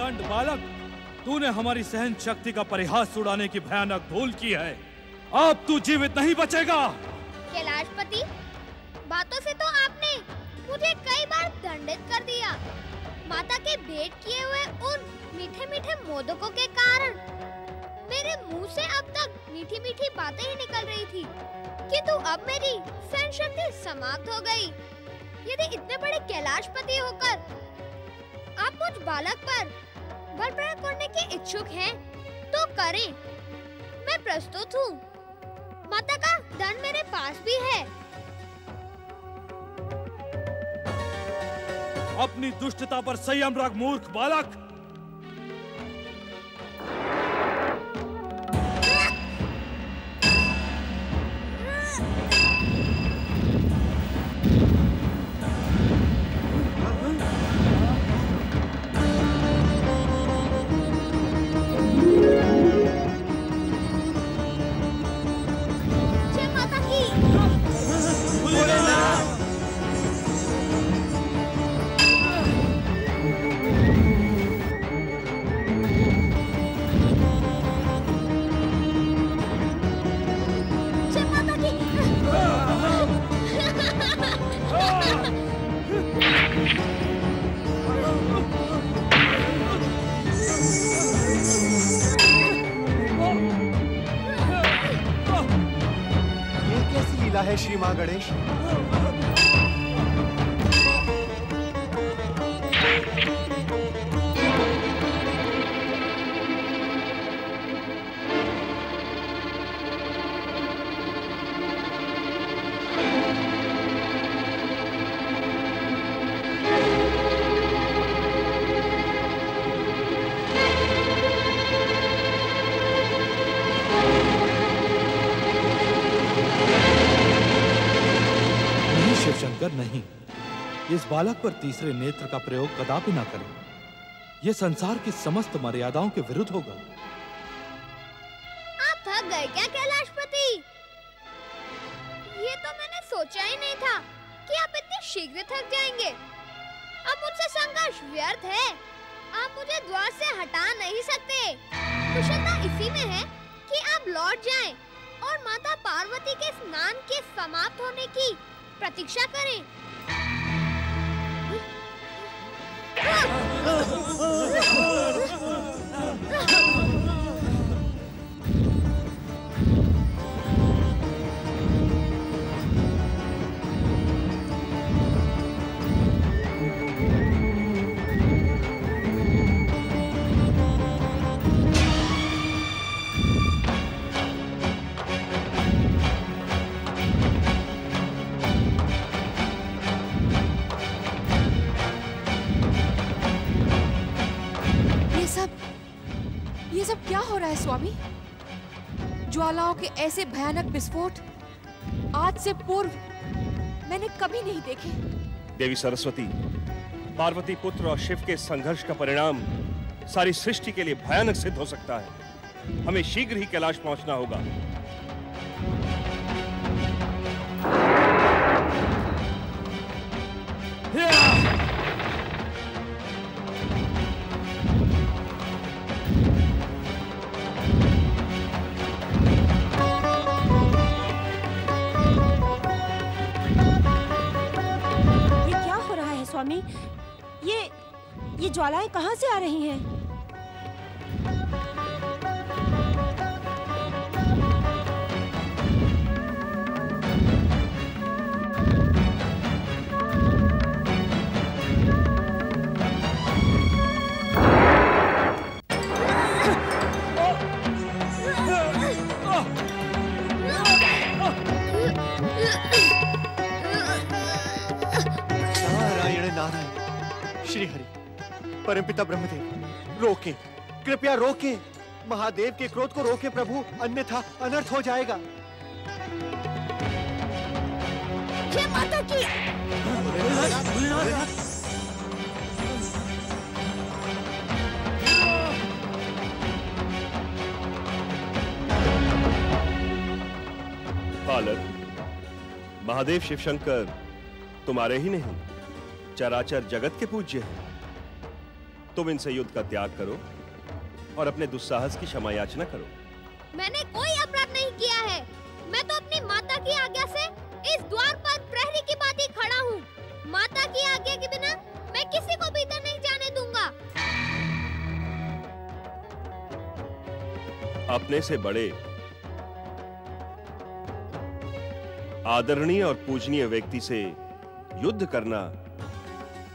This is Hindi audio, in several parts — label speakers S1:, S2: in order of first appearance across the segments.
S1: उद्दंड बालक, तूने हमारी सहन शक्ति का परिहास उड़ाने की भयानक भूल की है। अब तू जीवित नहीं बचेगा।
S2: कैलाशपति, बातों से तो आपने मुझे कई बार दंडित कर दिया। माता के भेंट किए हुए उन मीठे मीठे मोदकों के कारण मेरे मुंह से अब तक मीठी मीठी बातें ही निकल रही थी, किंतु अब मेरी सहन शक्ति समाप्त हो गई। यदि इतने बड़े कैलाशपति होकर आप मुझ बालक पर बल प्रयोग करने के इच्छुक हैं, तो करें। मैं प्रस्तुत हूँ। माता का दंड मेरे पास भी है।
S1: अपनी दुष्टता पर संयम रख मूर्ख बालक।
S3: है श्री मां गणेश।
S1: शिवशंकर, नहीं, इस बालक पर तीसरे नेत्र का प्रयोग कदापि ना करें। यह संसार की समस्त मर्यादाओं के विरुद्ध होगा।
S2: आप थक गए क्या कैलाशपति? ये तो मैंने सोचा ही नहीं था कि आप इतने शीघ्र थक जाएंगे। अब मुझसे संघर्ष व्यर्थ है। आप मुझे द्वार से हटा नहीं सकते। कुशलता इसी में है कि आप लौट जाएं और माता पार्वती के स्नान के समाप्त होने की प्रतीक्षा करें।
S4: ये सब क्या हो रहा है स्वामी? ज्वालाओं के ऐसे भयानक विस्फोट आज से पूर्व मैंने कभी नहीं देखे।
S5: देवी सरस्वती, पार्वती पुत्र और शिव के संघर्ष का परिणाम सारी सृष्टि के लिए भयानक सिद्ध हो सकता है। हमें शीघ्र ही कैलाश पहुंचना होगा।
S6: स्वामी, ये ज्वालाएं कहां से आ रही हैं?
S3: परमपिता ब्रह्मदेव, रोके, कृपया रोके। महादेव के क्रोध को रोके प्रभु, अन्यथा अनर्थ हो जाएगा।
S2: जय माता की।
S5: बालक, महादेव शिवशंकर तुम्हारे ही नहीं, चराचर जगत के पूज्य हैं। तुम इनसे युद्ध का त्याग करो और अपने दुस्साहस की क्षमा याचना करो।
S2: मैंने कोई अपराध नहीं किया है। मैं तो अपनी माता की आज्ञा से इस द्वार पर प्रहरी की भांति खड़ा हूँ। माता की आज्ञा के बिना मैं किसी को भीतर नहीं जाने दूंगा।
S5: अपने से बड़े आदरणीय और पूजनीय व्यक्ति से युद्ध करना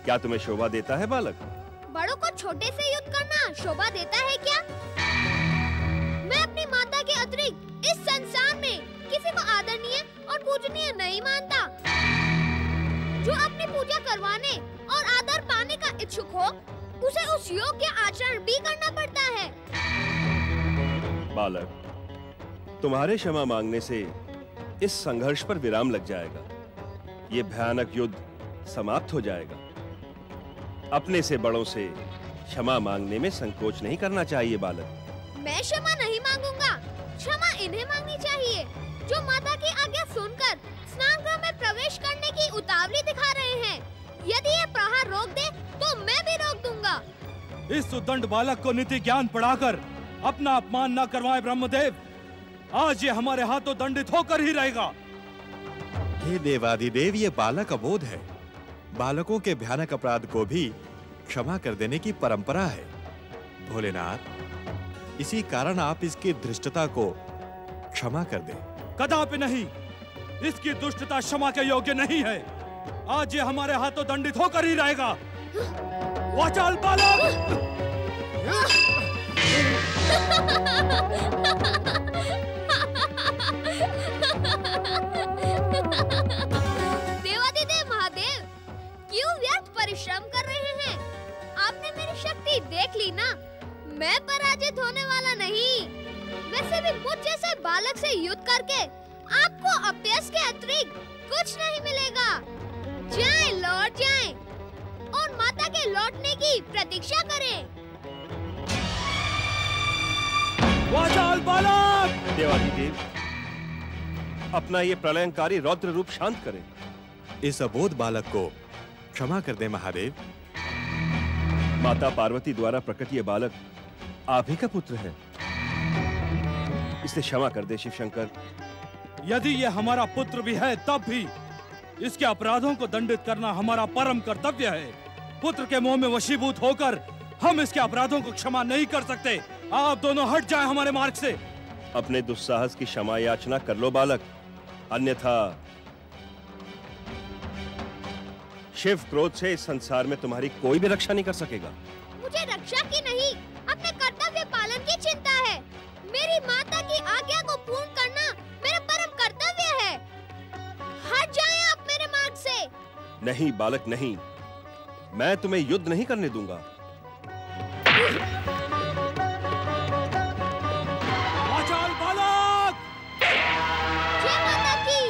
S5: क्या तुम्हें शोभा देता है बालक?
S2: बड़ों को छोटे से युद्ध करना शोभा देता है क्या? मैं अपनी माता के अतिरिक्त इस संसार में किसी को आदरणीय और पूजनीय नहीं मानता। जो अपनी पूजा करवाने और आदर पाने का इच्छुक हो, उसे उस योग्य आचरण भी करना पड़ता है।
S5: बालक, तुम्हारे क्षमा मांगने से इस संघर्ष पर विराम लग जाएगा। ये भयानक युद्ध समाप्त हो जाएगा। अपने से बड़ों से क्षमा मांगने में संकोच नहीं करना चाहिए बालक।
S2: मैं क्षमा नहीं मांगूंगा। क्षमा इन्हें मांगनी चाहिए जो माता की आज्ञा सुनकर स्नान गृह में प्रवेश करने की उतावली दिखा रहे हैं। यदि ये प्रहार रोक दे तो मैं भी रोक दूंगा।
S1: इस उद्दंड बालक को नीति ज्ञान पढ़ाकर अपना अपमान न करवाएं ब्रह्मदेव। आज ये हमारे हाथों दंडित होकर ही रहेगा।
S3: हे देवाधिदेव, ये बालक अबोध है। बालकों के भयानक अपराध को भी क्षमा कर देने की परंपरा है। भोलेनाथ, इसी कारण आप इसकी धृष्टता को क्षमा कर दें।
S1: कदापि नहीं। इसकी दुष्टता क्षमा के योग्य नहीं है। आज ये हमारे हाथों दंडित होकर ही रहेगा। वाचाल बालक!
S2: देवाधिदेव महादेव, क्यों व्यर्थ परिश्रम कर रहे हैं? आपने मेरी शक्ति देख ली ना। मैं पराजित होने वाला नहीं। वैसे भी मुझ जैसे बालक से युद्ध करके आपको अपयश के अतिरिक्त कुछ नहीं मिलेगा। जाएं, लौट जाएं और माता के लौटने की प्रतीक्षा करें।
S1: वाचाल बालक!
S5: देवाधिदेव, अपना ये प्रलयंकारी रौद्र रूप शांत करें।
S3: इस अबोध बालक को क्षमा कर दे महादेव।
S5: माता पार्वती द्वारा प्रकट ये बालक आप ही का पुत्र है। इसे क्षमा कर दे शिव शंकर।
S1: यदि ये हमारा पुत्र भी है तब भी इसके अपराधों को दंडित करना हमारा परम कर्तव्य है। पुत्र के मोह में वशीभूत होकर हम इसके अपराधों को क्षमा नहीं कर सकते। आप दोनों हट जाएं हमारे मार्ग से।
S5: अपने दुस्साहस की क्षमा याचना कर लो बालक, अन्यथा शिव क्रोध से इस संसार में तुम्हारी कोई भी रक्षा नहीं कर सकेगा।
S2: मुझे रक्षा की नहीं, अपने कर्तव्य पालन की चिंता है। मेरी माता की आज्ञा को पूर्ण करना मेरा परम कर्तव्य है। हट जाएं आप मेरे मार्ग से।
S5: नहीं बालक नहीं, मैं तुम्हें युद्ध नहीं करने दूंगा।
S1: वाचाल बालक!
S2: जय माता की।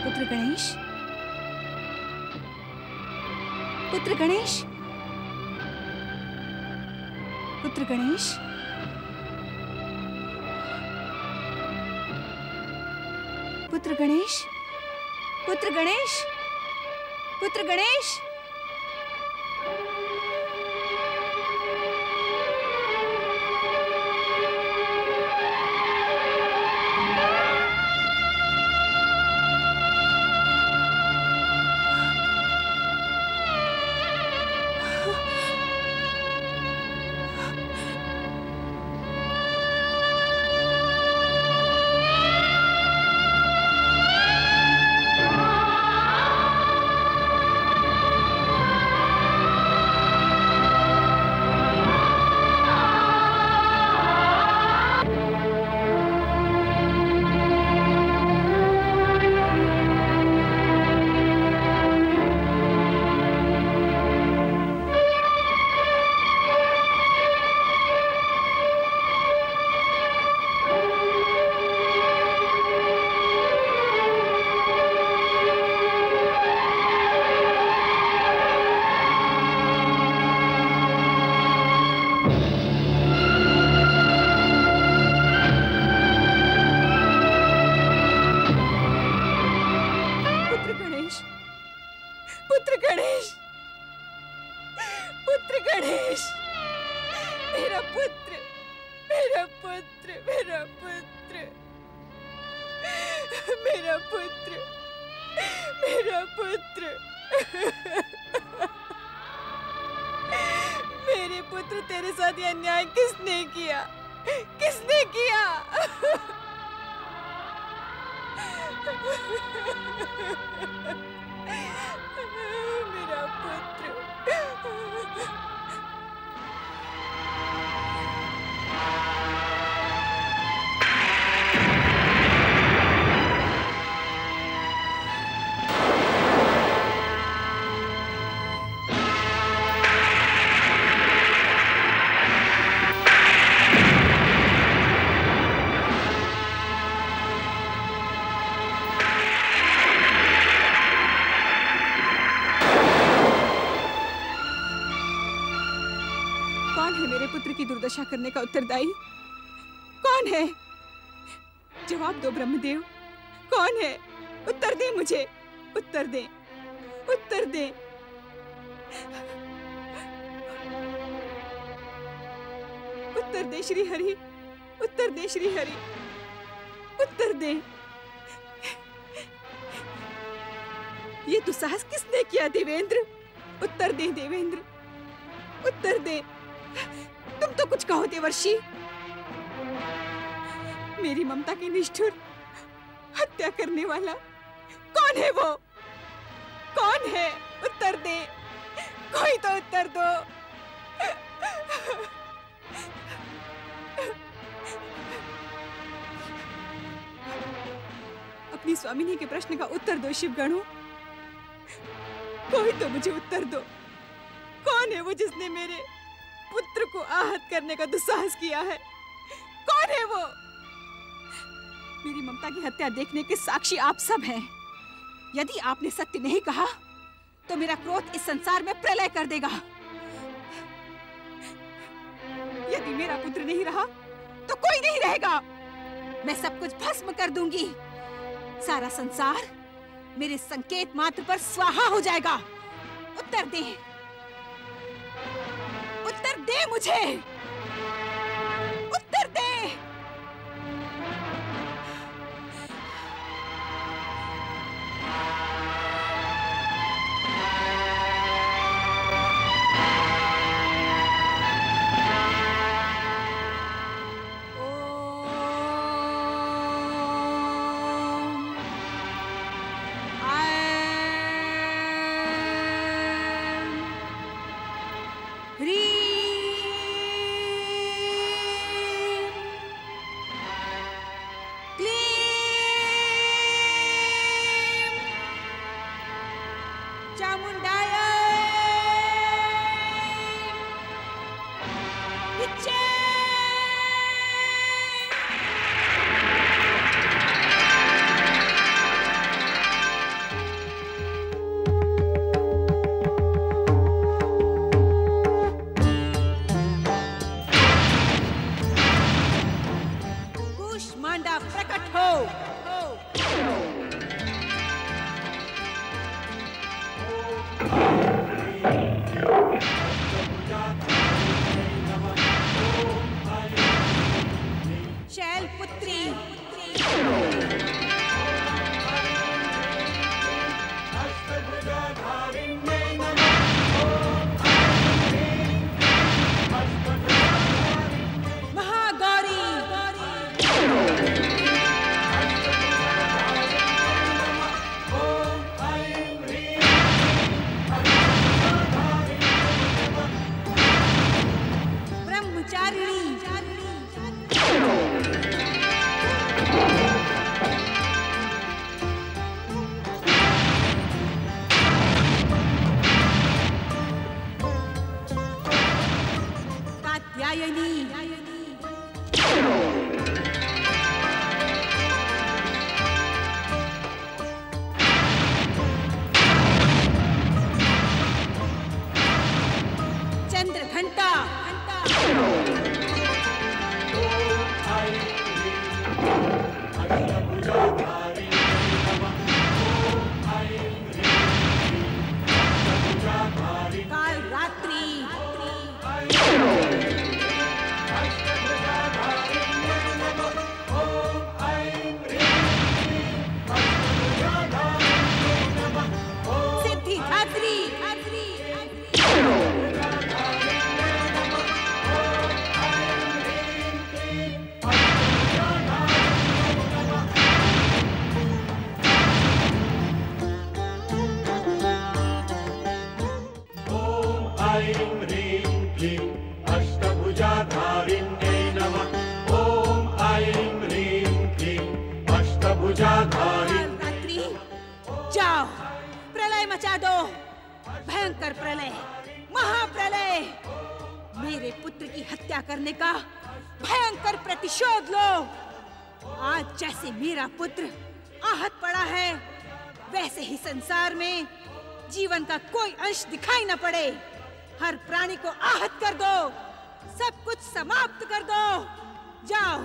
S4: पुत्र गणेश, पुत्र गणेश, पुत्र गणेश, पुत्र गणेश, पुत्र गणेश, पुत्र गणेश, पुत्र गणेश। मेरा पुत्र, मेरा पुत्र, मेरा पुत्र, मेरा पुत्र, मेरा पुत्र। मेरे पुत्र, तेरे साथ ये अन्याय किसने किया? किसने किया? मेरा पुत्र। पुत्र की दुर्दशा करने का उत्तरदायी कौन है? जवाब दो ब्रह्मदेव, कौन है? उत्तर दे मुझे, उत्तर दे, उत्तर दे। उत्तर दे श्री हरि, उत्तर दे श्री हरि, उत्तर दे। ये दुस्साहस किसने किया देवेंद्र? उत्तर दे देवेंद्र, उत्तर दे। तुम तो कुछ कहो देवर्षि। मेरी ममता की निष्ठुर हत्या करने वाला कौन है? वो कौन है? उत्तर दे, कोई तो उत्तर दो। अपनी स्वामिनी के प्रश्न का उत्तर दो शिवगणों, कोई तो मुझे उत्तर दो। कौन है वो जिसने मेरे पुत्र को आहत करने का दुस्साहस किया है? कौन है वो? मेरी ममता की हत्या देखने के साक्षी आप सब हैं। यदि आपने सत्य नहीं कहा तो मेरा क्रोध इस संसार में प्रलय कर देगा। यदि मेरा पुत्र नहीं रहा तो कोई नहीं रहेगा। मैं सब कुछ भस्म कर दूंगी। सारा संसार मेरे संकेत मात्र पर स्वाहा हो जाएगा। उत्तर दे, उत्तर दे मुझे, उत्तर दे। मचा दो, भयंकर प्रलय, महाप्रलय। मेरे पुत्र की हत्या करने का भयंकर प्रतिशोध लो। आज जैसे मेरा पुत्र आहत पड़ा है, वैसे ही संसार में जीवन का कोई अंश दिखाई न पड़े। हर प्राणी को आहत कर दो, सब कुछ समाप्त कर दो। जाओ,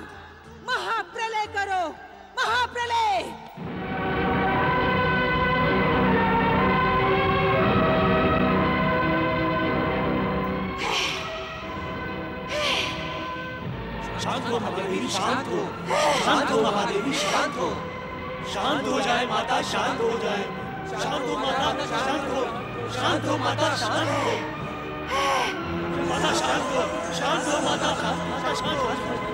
S4: महाप्रलय करो, महाप्रलय।
S7: शांत हो महादेवी, शांत हो, शांत हो महादेवी, शांत हो, शांत हो जाए माता, शांत हो जाए, शांत हो माता, शांत हो, शांत हो माता, शांत हो, माता शांत हो, शांत हो माता, शांत हो।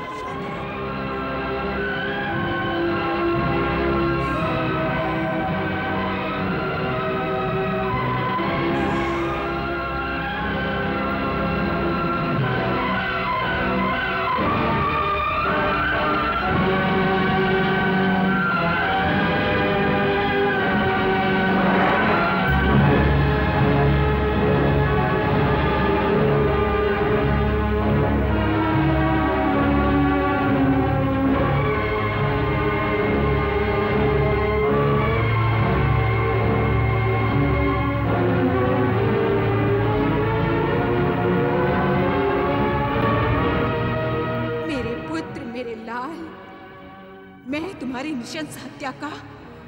S4: नृशंस हत्या का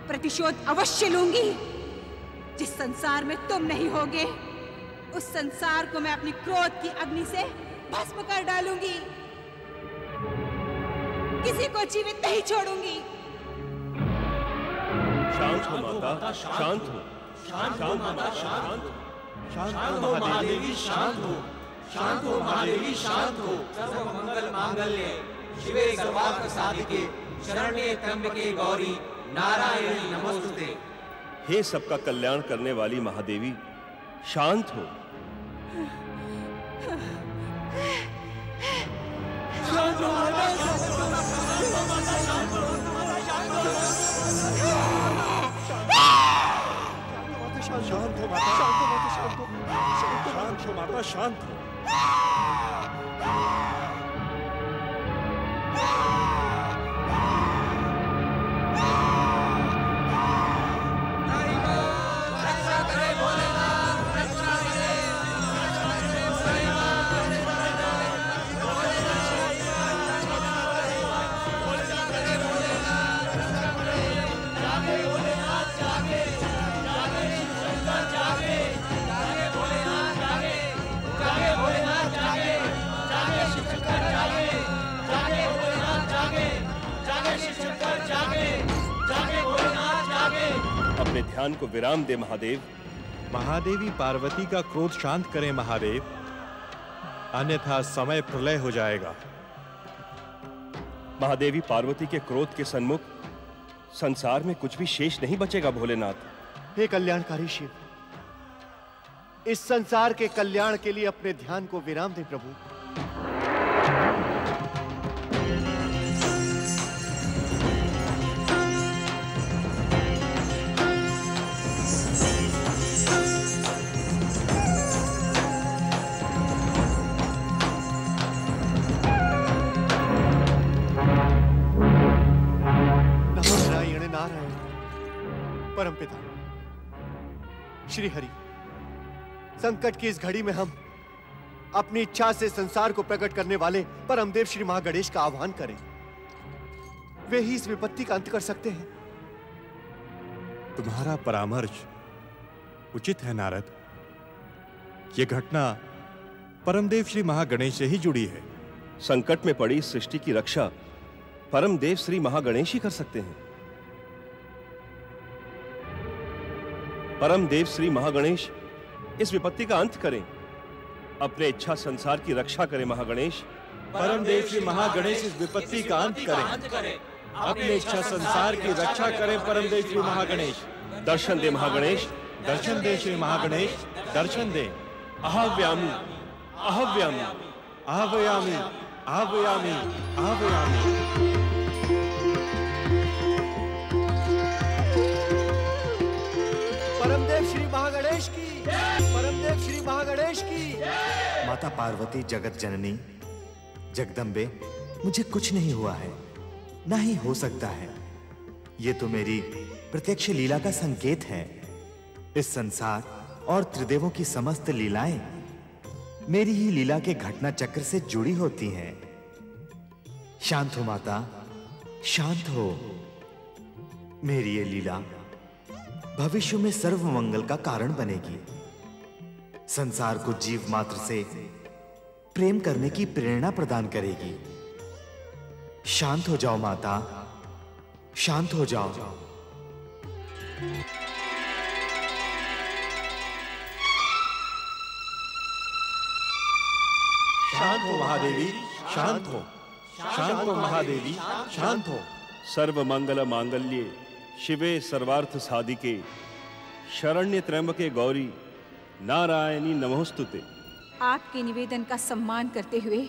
S4: प्रतिशोध अवश्य लूंगी। जिस संसार में तुम नहीं होगे, उस संसार को मैं अपनी क्रोध की अग्नि से भस्म कर डालूंगी। किसी को जीवित नहीं छोड़ूंगी।
S5: शांत हो माता, शांत हो,
S7: शांत हो माता, शांत हो, शांत हो महादेवी, शांत हो, शांत हो महादेवी, शांत हो। सर्व मंगल मांगल्ये शिवे सर्वार्थ साधिके शरण्ये त्र्यंबके गौरी नारायणी नमोस्तुते।
S5: हे सबका कल्याण करने वाली महादेवी, शांत हो।
S7: शांत हो माता, शांत हो माता, शांत हो, शांत हो,
S3: शांत हो माता, शांत हो माता, शांत हो, शांत हो माता, शांत हो।
S5: अपने ध्यान को विराम दे महादेव।
S3: महादेवी पार्वती का क्रोध शांत करें महादेव, अन्यथा समय प्रलय हो जाएगा।
S5: महादेवी पार्वती के क्रोध के सन्मुख संसार में कुछ भी शेष नहीं बचेगा भोलेनाथ।
S3: हे कल्याणकारी शिव, इस संसार के कल्याण के लिए अपने ध्यान को विराम दे प्रभु। परमपिता श्री हरि, संकट की इस घड़ी में हम अपनी इच्छा से संसार को प्रकट करने वाले परमदेव श्री महागणेश का आह्वान करें। वे ही इस विपत्ति का अंत कर सकते हैं।
S8: तुम्हारा परामर्श उचित है नारद। यह घटना परमदेव श्री महागणेश से ही जुड़ी है।
S5: संकट में पड़ी सृष्टि की रक्षा परमदेव श्री महागणेश ही कर सकते हैं। परमदेव श्री महागणेश इस विपत्ति का अंत करें, अपने इच्छा संसार की रक्षा करें। महागणेश,
S8: परमदेव श्री महागणेश इस विपत्ति का अंत करें, अपने इच्छा संसार की रक्षा करें। परमदेव श्री महागणेश,
S5: दर्शन दे महागणेश,
S8: दर्शन दे श्री महागणेश, दर्शन दे।
S5: आह्वयामि, आह्वयामि,
S8: आह्वयामि, आह्वयामि, आह्वयामि।
S3: परमदेव श्री महागणेश की, परमदेव श्री महागणेश की।
S9: माता पार्वती जगत जननी जगदम्बे, मुझे कुछ नहीं हुआ है, ना ही हो सकता है। ये तो मेरी प्रत्यक्ष लीला का संकेत है। इस संसार और त्रिदेवों की समस्त लीलाएं मेरी ही लीला के घटना चक्र से जुड़ी होती हैं। शांत हो माता, शांत हो। मेरी ये लीला भविष्य में सर्व मंगल का कारण बनेगी। संसार को जीव मात्र से प्रेम करने की प्रेरणा प्रदान करेगी। शांत हो जाओ माता, शांत हो जाओ।
S8: शांत हो महादेवी, शांत हो। शांत हो महादेवी, शांत हो।
S5: सर्व मंगल मांगल्ये शिवे सर्वार्थ साधिके शरण्य त्र्यंबके गौरी नारायणी नमोस्तुते।
S4: आपके निवेदन का सम्मान करते हुए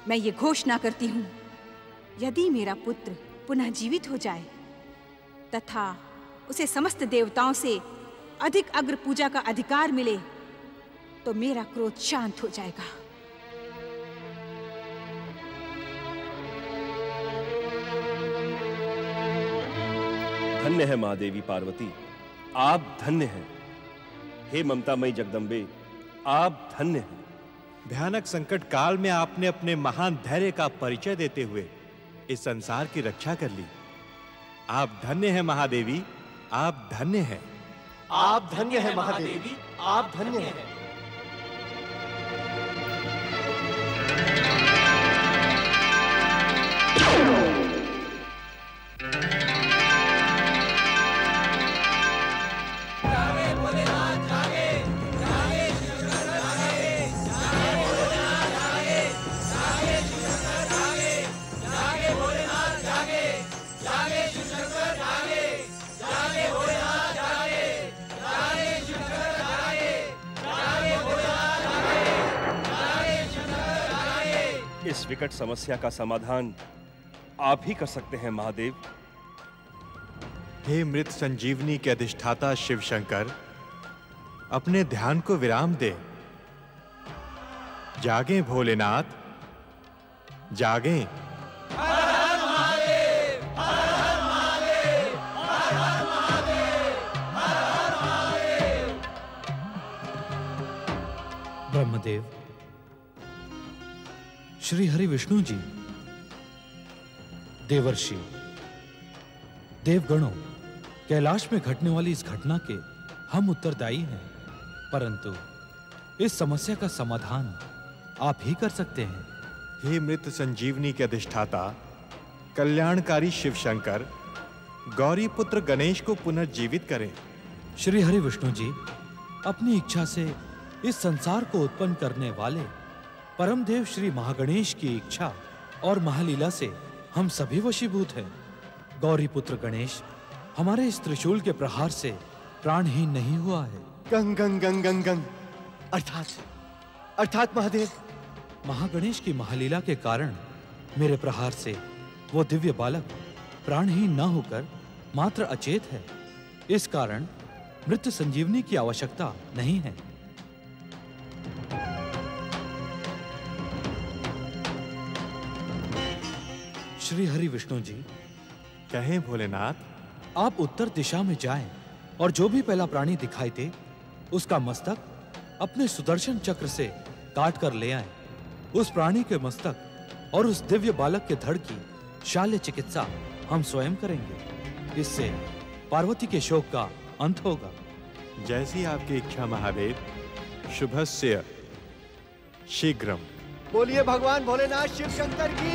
S4: मैं ये घोषणा करती हूँ, यदि मेरा पुत्र पुनः जीवित हो जाए तथा उसे समस्त देवताओं से अधिक अग्र पूजा का अधिकार मिले तो मेरा क्रोध शांत हो जाएगा।
S5: धन्य है महादेवी पार्वती, आप धन्य हैं। हे ममतामयी जगदम्बे, आप धन्य हैं।
S8: भयानक संकट काल में आपने अपने महान धैर्य का परिचय देते हुए इस संसार की रक्षा कर ली। आप धन्य हैं महादेवी, आप धन्य हैं।
S3: आप धन्य है महादेवी, आप धन्य हैं।
S5: इस विकट समस्या का समाधान आप ही कर सकते हैं महादेव।
S8: हे मृत संजीवनी के अधिष्ठाता शिव शंकर, अपने ध्यान को विराम दे। जागें भोलेनाथ, जागें।
S1: ब्रह्मदेव, श्री हरि विष्णु जी, देवर्षि, देवगणों, कैलाश में घटने वाली इस घटना के हम उत्तरदायी हैं, परंतु इस समस्या का समाधान आप ही कर सकते हैं।
S8: हे मृत संजीवनी के अधिष्ठाता कल्याणकारी शिव शंकर, गौरी पुत्र गणेश को पुनर्जीवित करें।
S1: श्री हरि विष्णु जी, अपनी इच्छा से इस संसार को उत्पन्न करने वाले परमदेव श्री महागणेश की इच्छा और महालीला से हम सभी वशीभूत हैं। गौरी पुत्र गणेश हमारे इस त्रिशूल के प्रहार से प्राणहीन नहीं हुआ है।
S3: गंग गंग गंग गंग गंग, अर्थात महादेव,
S1: महागणेश की महालीला के कारण मेरे प्रहार से वो दिव्य बालक प्राणहीन न होकर मात्र अचेत है। इस कारण मृत संजीवनी की आवश्यकता नहीं है। श्री हरि विष्णु जी,
S8: कहें भोलेनाथ।
S1: आप उत्तर दिशा में जाएं और जो भी पहला प्राणी दिखाई दे उसका मस्तक अपने सुदर्शन चक्र से काट कर ले आएं। उस प्राणी के मस्तक और उस दिव्य बालक के धड़ की शाल्य चिकित्सा हम स्वयं करेंगे। इससे पार्वती के शोक का अंत होगा।
S8: जैसी आपकी इच्छा महादेव। शुभस्य शीघ्रम।
S3: बोलिए भगवान भोलेनाथ शिव शंकर की,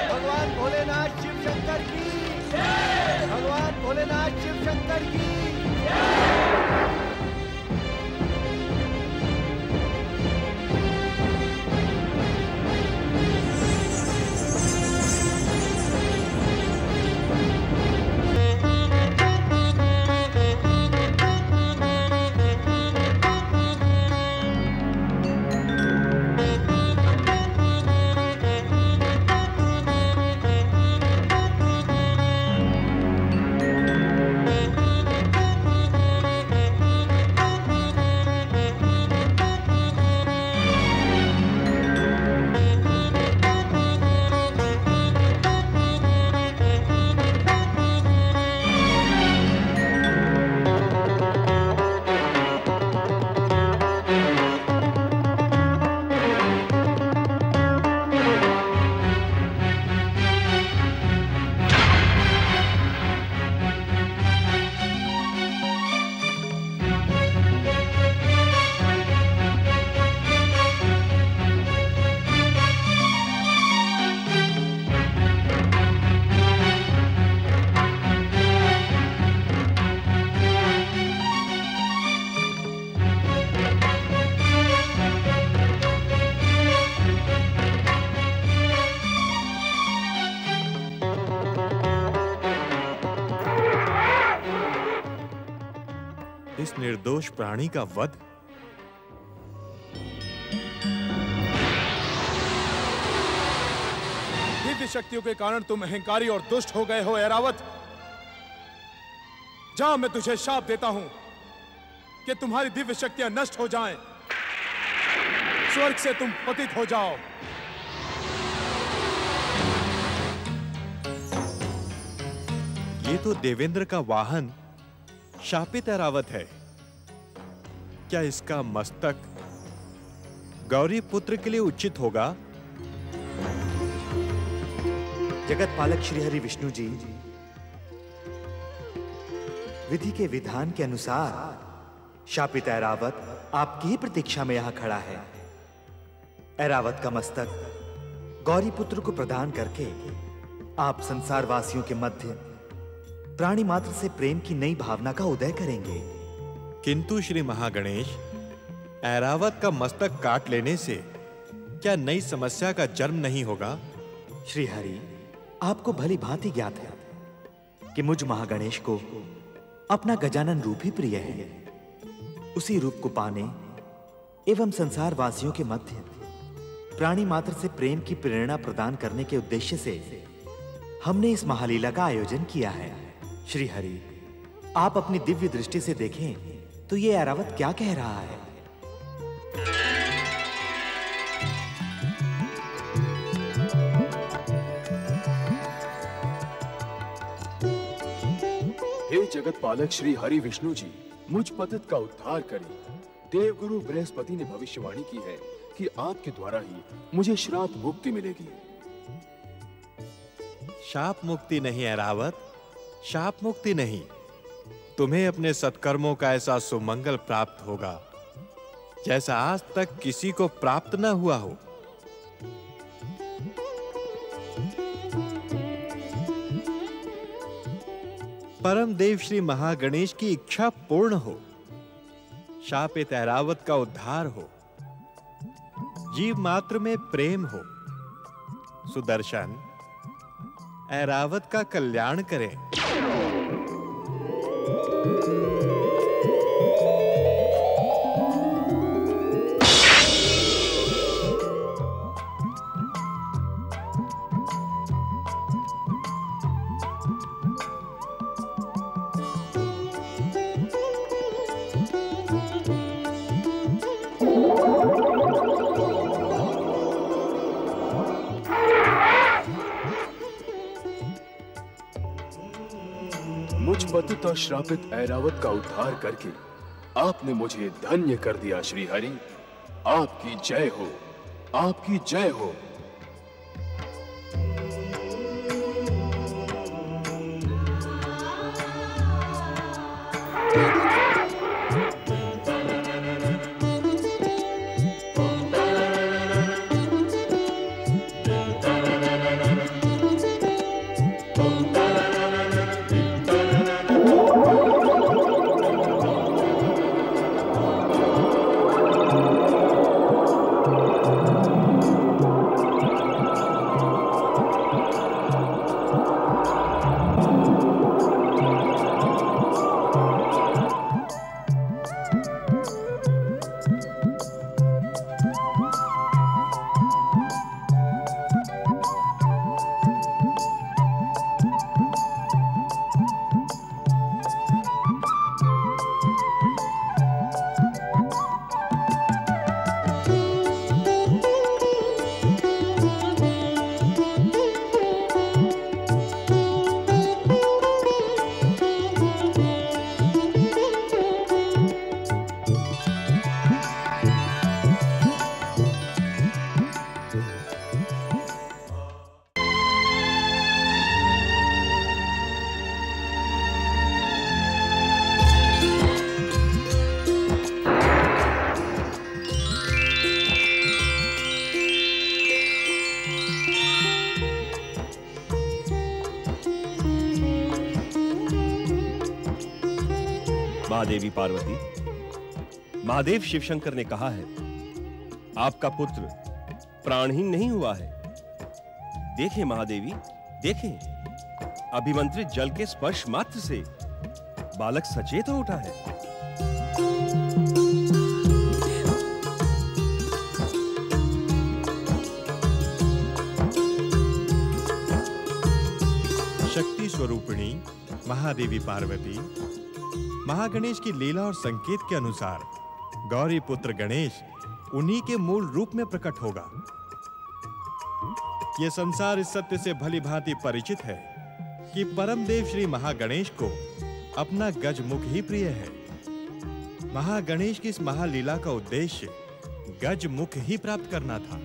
S3: भगवान भोलेनाथ शिव शंकर की, भगवान भोलेनाथ शिव शंकर की।
S8: इस निर्दोष प्राणी का वध?
S10: दिव्य शक्तियों के कारण तुम अहंकारी और दुष्ट हो गए हो ऐरावत। जा, मैं तुझे शाप देता हूं कि तुम्हारी दिव्य शक्तियां नष्ट हो जाएं, स्वर्ग से तुम पतित हो जाओ।
S8: ये तो देवेंद्र का वाहन शापित ऐरावत है। क्या इसका मस्तक गौरी पुत्र के लिए उचित होगा?
S9: जगत पालक श्री हरि विष्णु जी, विधि के विधान के अनुसार शापित ऐरावत आपकी ही प्रतीक्षा में यहां खड़ा है। ऐरावत का मस्तक गौरी पुत्र को प्रदान करके आप संसार वासियों के मध्य प्राणी मात्र से प्रेम की नई भावना का उदय करेंगे।
S8: किंतु श्री महागणेश, ऐरावत का मस्तक काट लेने से क्या नई समस्या का जन्म नहीं होगा?
S9: श्री हरि, आपको भली भांति ज्ञात है कि मुझ महागणेश को अपना गजानन रूप ही प्रिय है। उसी रूप को पाने एवं संसार वासियों के मध्य प्राणी मात्र से प्रेम की प्रेरणा प्रदान करने के उद्देश्य से हमने इस महालीला का आयोजन किया है। श्री हरि, आप अपनी दिव्य दृष्टि से देखें तो ये ऐरावत क्या कह रहा है।
S10: हे जगत पालक श्री हरि विष्णु जी, मुझ पतित का उद्धार करें। देवगुरु बृहस्पति ने भविष्यवाणी की है कि आपके द्वारा ही मुझे श्राप मुक्ति मिलेगी।
S8: शाप मुक्ति नहीं ऐरावत, शाप मुक्ति नहीं। तुम्हें अपने सत्कर्मों का ऐसा सुमंगल प्राप्त होगा जैसा आज तक किसी को प्राप्त न हुआ हो। परम देव श्री महागणेश की इच्छा पूर्ण हो, शापित ऐरावत का उद्धार हो, जीव मात्र में प्रेम हो। सुदर्शन, ऐरावत का कल्याण करें।
S10: मुझ पतित और श्रापित ऐरावत का उद्धार करके आपने मुझे धन्य कर दिया। श्री हरि, आपकी जय हो, आपकी जय हो।
S5: महादेवी पार्वती, महादेव शिवशंकर ने कहा है आपका पुत्र प्राणहीन नहीं हुआ है। देखें महादेवी, देखें, अभिमंत्रित जल के स्पर्श मात्र से बालक सचेत हो उठा है।
S8: विश्वरूपिणी महादेवी पार्वती, महागणेश की लीला और संकेत के अनुसार गौरी पुत्र गणेश उन्हीं के मूल रूप में प्रकट होगा। यह संसार इस सत्य से भली भांति परिचित है कि परमदेव श्री महागणेश को अपना गजमुख ही प्रिय है। महागणेश की इस महालीला का उद्देश्य गजमुख ही प्राप्त करना था।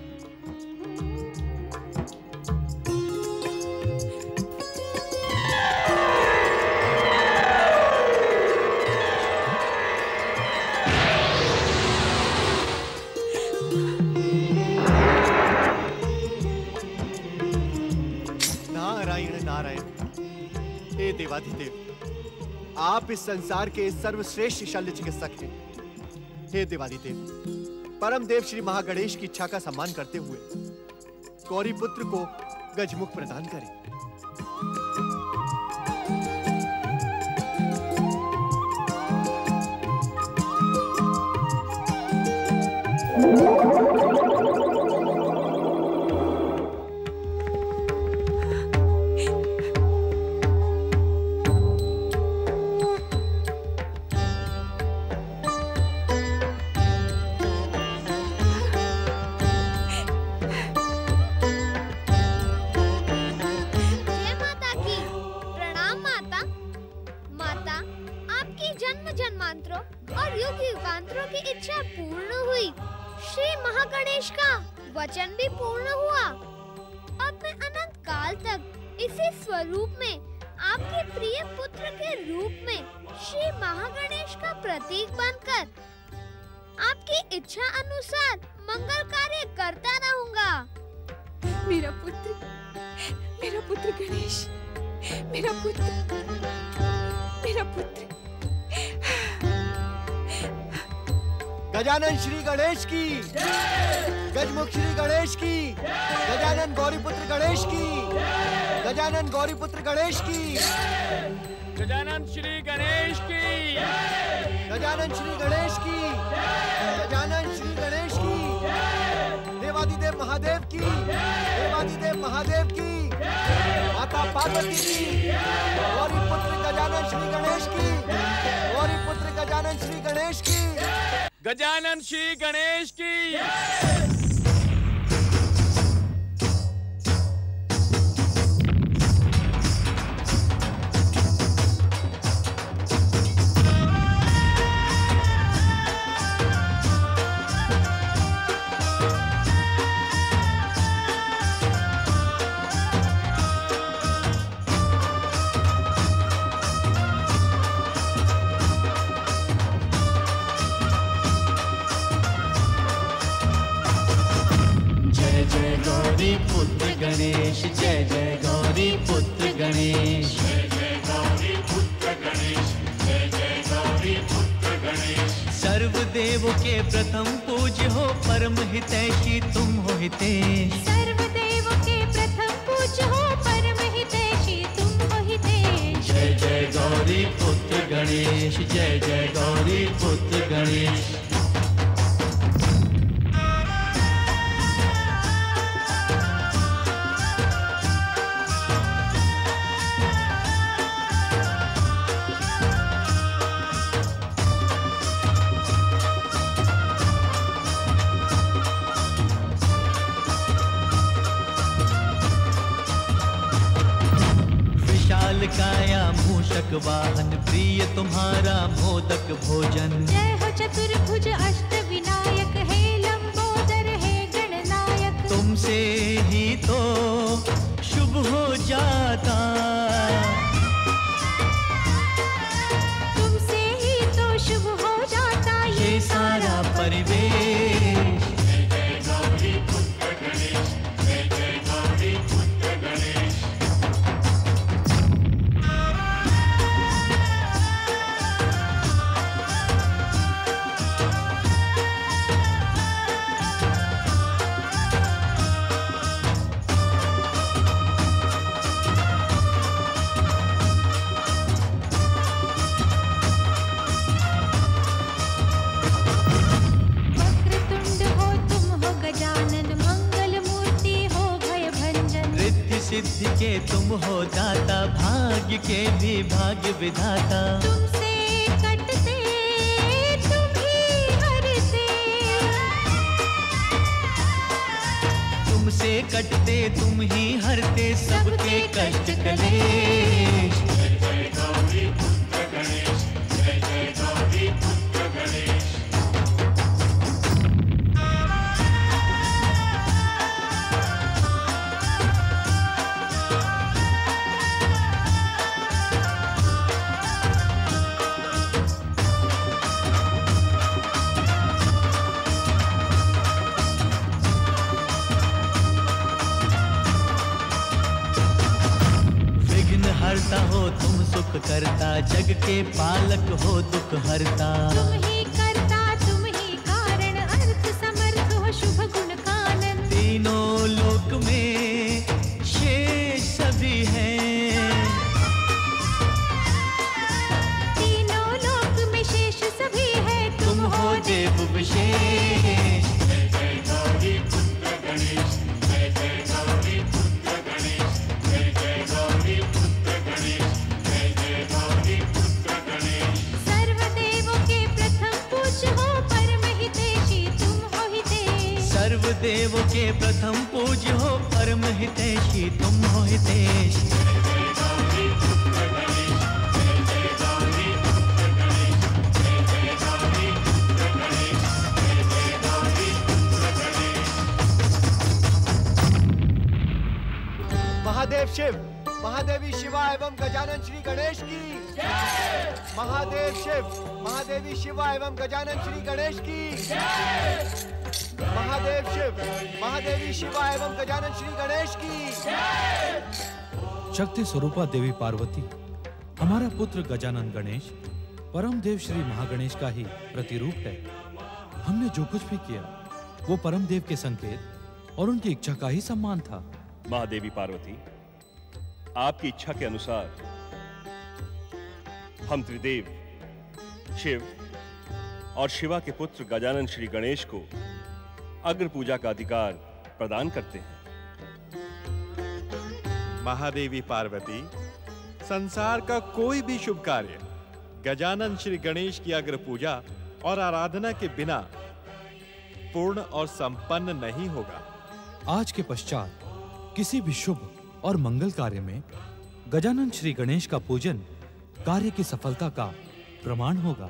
S3: नारायण नारायण। हे देवाधिदेव, आप इस संसार के सर्वश्रेष्ठ शल्य चिकित्सक हैं। हे देवाधिदेव, परमदेव श्री महागणेश की इच्छा का सम्मान करते हुए गौरी पुत्र को गजमुख प्रदान करें।
S2: वचन भी पूर्ण हुआ। अब मैं अनंत काल तक इसी स्वरूप में आपके प्रिय पुत्र के रूप में श्री महागणेश का प्रतीक बनकर आपकी इच्छा अनुसार मंगल कार्य करता रहूंगा।
S4: मेरा पुत्र गणेश, मेरा पुत्र।
S3: गजानन श्री गणेश की, गजमुख श्री गणेश की, गजानन गौरीपुत्र गणेश की, गजानन गौरीपुत्र गणेश की,
S11: गजानन श्री गणेश की,
S3: गजानन श्री गणेश की, गजानन श्री गणेश की, देवादिदेव महादेव की, देवादिदेव महादेव की, माता पार्वती की, गौरीपुत्र गजानन श्री गणेश की, गौरीपुत्र गजानन श्री गणेश की,
S11: गजानन श्री गणेश की।
S7: गणेश जय जय गौरी पुत्र गणेश,
S12: जय जय गौरी पुत्र गणेश, जय जय गौरी पुत्र गणेश।
S7: सर्वदेव के प्रथम पूज्य हो, परम हितैषी तुम हो हितेश।
S13: सर्वदेव के प्रथम पूज्य हो, परम हितैषी तुम हो हितेश।
S7: जय जय गौरी पुत्र गणेश, जय जय गौरी पुत्र गणेश। काया मूषक वाहन, प्रिय तुम्हारा मोदक भोजन।
S13: जय हो चतुर्भुज अष्ट विनायक, हे लंबोदर हे गणनायक।
S7: तुमसे ही तो शुभ हो जाता,
S13: तुमसे ही तो शुभ हो जाता
S7: ये सारा परिवेश।
S12: जय जय गौरी पुत्र गणेश, जय जय गौरी पुत्र गणेश।
S13: वक्रतुंड
S7: के तुम हो दाता, भाग्य के भी भाग्य विधाता।
S13: तुमसे कटते तुम ही हरते,
S7: तुमसे कटते तुम ही हरते सबके कष्ट कलेश।
S12: जय जय गौरी पुत्र गणेश, जय जय गौरी पुत्र गणेश।
S7: हरता हो तुम सुख करता, जग के पालक हो दुख हरता।
S13: तुम ही करता तुम ही कारण, अर्थ समर्थ हो शुभ गुण कानन।
S7: तीनों लोक में शेष सभी हैं,
S13: तीनों लोक में शेष सभी है,
S7: तुम हो देव विशेष।
S12: जय जय गौरी पुत्र गणेश, जय जय गौरी पुत्र गणेश, जय जय गौरी पुत्र गणेश, जय जय गौरी पुत्र गणेश।
S13: सर्वदेवों के प्रथम पूज्य हो परम हितैषी तुम हो हितेश।
S7: सर्वदेवों के प्रथम पूज्य हो परम हितैषी तुम हो हितेश।
S12: जय जय गौरी पुत्र गणेश, जय जय गौरी पुत्र गणेश, जय जय गौरी पुत्र गणेश, जय जय गौरी पुत्र गणेश।
S3: महादेव शिव, महादेवी शिवा एवं गजानन श्री गणेश की जय। महादेव शिव, महादेवी शिवा एवं गजानन श्री गणेश की जय। महादेव शिव, महादेवी शिवा एवं गजानन श्री गणेश की जय।
S1: शक्ति स्वरूपा देवी पार्वती, हमारा पुत्र गजानन गणेश परम देव श्री महागणेश का ही प्रतिरूप है। हमने जो कुछ भी किया वो परम देव के संकेत और उनकी इच्छा का ही सम्मान था।
S5: महादेवी पार्वती, आपकी इच्छा के अनुसार हम त्रिदेव शिव और शिवा के पुत्र गजानन श्री गणेश को अग्र पूजा का अधिकार प्रदान करते हैं।
S8: महादेवी पार्वती, संसार का कोई भी शुभ कार्य गजानन श्री गणेश की अग्र पूजा और आराधना के बिना पूर्ण और संपन्न नहीं होगा।
S1: आज के पश्चात किसी भी शुभ और मंगल कार्य में गजानन श्री गणेश का पूजन कार्य की सफलता का प्रमाण होगा।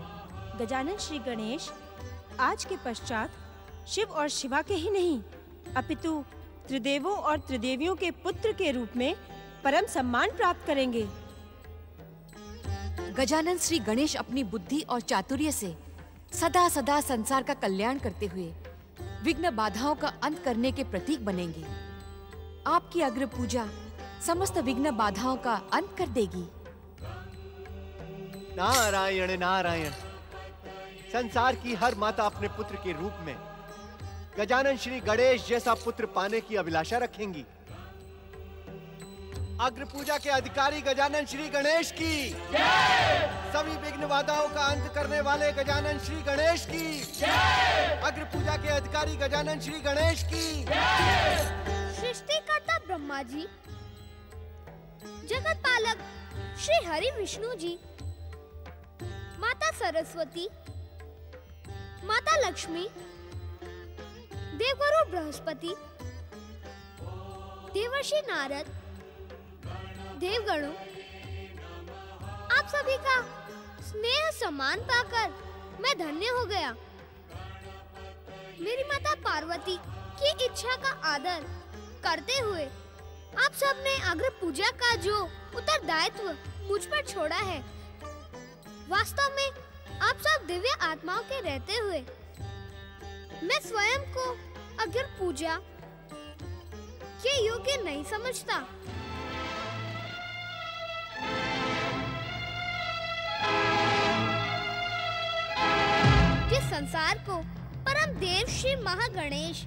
S6: गजानन श्री गणेश आज के पश्चात शिव और शिवा के ही नहीं, अपितु त्रिदेवों और त्रिदेवियों के पुत्र के रूप में परम सम्मान प्राप्त करेंगे।
S14: गजानन श्री गणेश अपनी बुद्धि और चातुर्य से सदा सदा संसार का कल्याण करते हुए विघ्न बाधाओं का अंत करने के प्रतीक बनेंगे। आपकी अग्र पूजा समस्त विघ्न बाधाओं का अंत कर देगी।
S3: नारायण नारायण। संसार की हर माता अपने पुत्र के रूप में गजानन श्री गणेश जैसा पुत्र पाने की अभिलाषा रखेंगी। अग्र पूजा के अधिकारी गजानन श्री गणेश की जय। सभी विघ्न बाधाओं का अंत करने वाले गजानन श्री गणेश की जय। अग्र पूजा के अधिकारी गजानन श्री गणेश की जय।
S2: सृष्टिकर्ता ब्रह्मा जी, जगत पालक श्री हरि विष्णु जी, माता सरस्वती, माता लक्ष्मी, देवगुरु बृहस्पति, देवर्षि नारद, देवगणों, आप सभी का स्नेह सम्मान पाकर मैं धन्य हो गया। मेरी माता पार्वती की इच्छा का आदर करते हुए आप सब ने अग्र पूजा का जो उत्तरदायित्व मुझ पर छोड़ा है, वास्तव में आप सब दिव्य आत्माओं के रहते हुए मैं स्वयं को अग्र पूजा के योग्य नहीं समझता। जिस संसार को परम देव श्री महागणेश,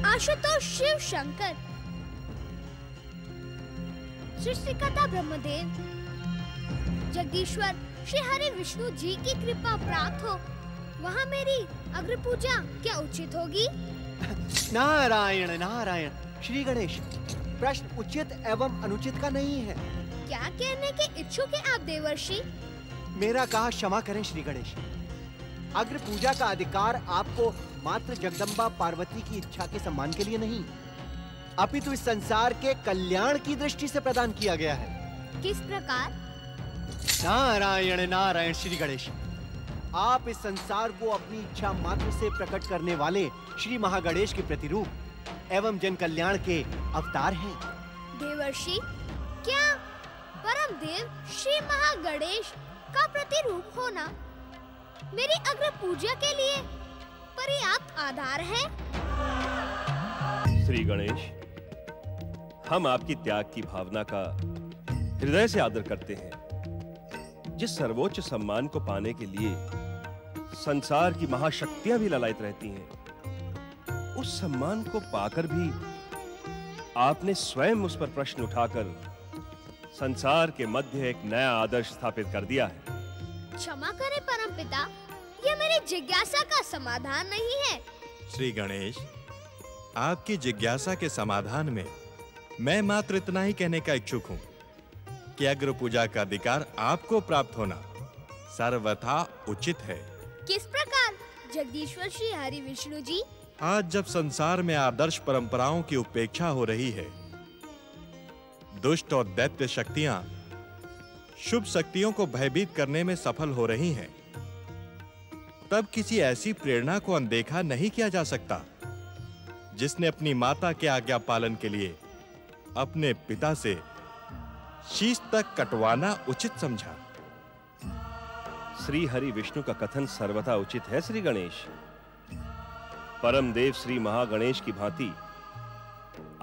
S2: आशुतोष शिव शंकर, सृष्टिकर्ता ब्रह्मदेव, जगदीश्वर श्री हरि विष्णु जी की कृपा प्राप्त हो, वहाँ मेरी अग्र पूजा क्या उचित होगी?
S3: नारायण नारायण। श्री गणेश, प्रश्न उचित एवं अनुचित का नहीं है।
S2: क्या कहने के इच्छुक हैं आप देवर्षि?
S3: मेरा कहा क्षमा करें श्री गणेश। अग्र पूजा का अधिकार आपको मात्र जगदम्बा पार्वती की इच्छा के सम्मान के लिए नहीं, अपितु इस संसार के कल्याण की दृष्टि से प्रदान किया गया है।
S2: किस प्रकार?
S3: नारायण नारायण श्री गणेश। आप इस संसार को अपनी इच्छा मात्र से प्रकट करने वाले श्री महागणेश के प्रतिरूप एवं जन कल्याण के अवतार हैं।
S2: देवर्षि, क्या परम देव श्री महागणेश का प्रतिरूप होना मेरी अग्र पूजा के लिए पर्याप्त आधार है?
S5: श्री गणेश, हम आपकी त्याग की भावना का हृदय से आदर करते हैं। जिस सर्वोच्च सम्मान को पाने के लिए संसार की महाशक्तियां भी ललायत रहती हैं, उस सम्मान को पाकर भी आपने स्वयं उस पर प्रश्न उठाकर संसार के मध्य एक नया आदर्श स्थापित कर दिया है।
S2: क्षमा करें परमपिता, यह मेरी जिज्ञासा का समाधान नहीं है।
S8: श्री गणेश, आपकी जिज्ञासा के समाधान में मैं मात्र इतना ही कहने का इच्छुक हूं कि अग्र पूजा का अधिकार आपको प्राप्त होना सर्वथा उचित है।
S2: किस प्रकार जगदीश्वर श्री हरि विष्णु जी?
S8: आज जब संसार में आदर्श परंपराओं की उपेक्षा हो रही है, दुष्ट और दैत्य शक्तियां शुभ शक्तियों को भयभीत करने में सफल हो रही हैं, तब किसी ऐसी प्रेरणा को अनदेखा नहीं किया जा सकता जिसने अपनी माता के आज्ञा पालन के लिए अपने पिता से शीश तक कटवाना उचित समझा।
S5: श्री हरि विष्णु का कथन सर्वथा उचित है श्री गणेश। परम देव श्री महागणेश की भांति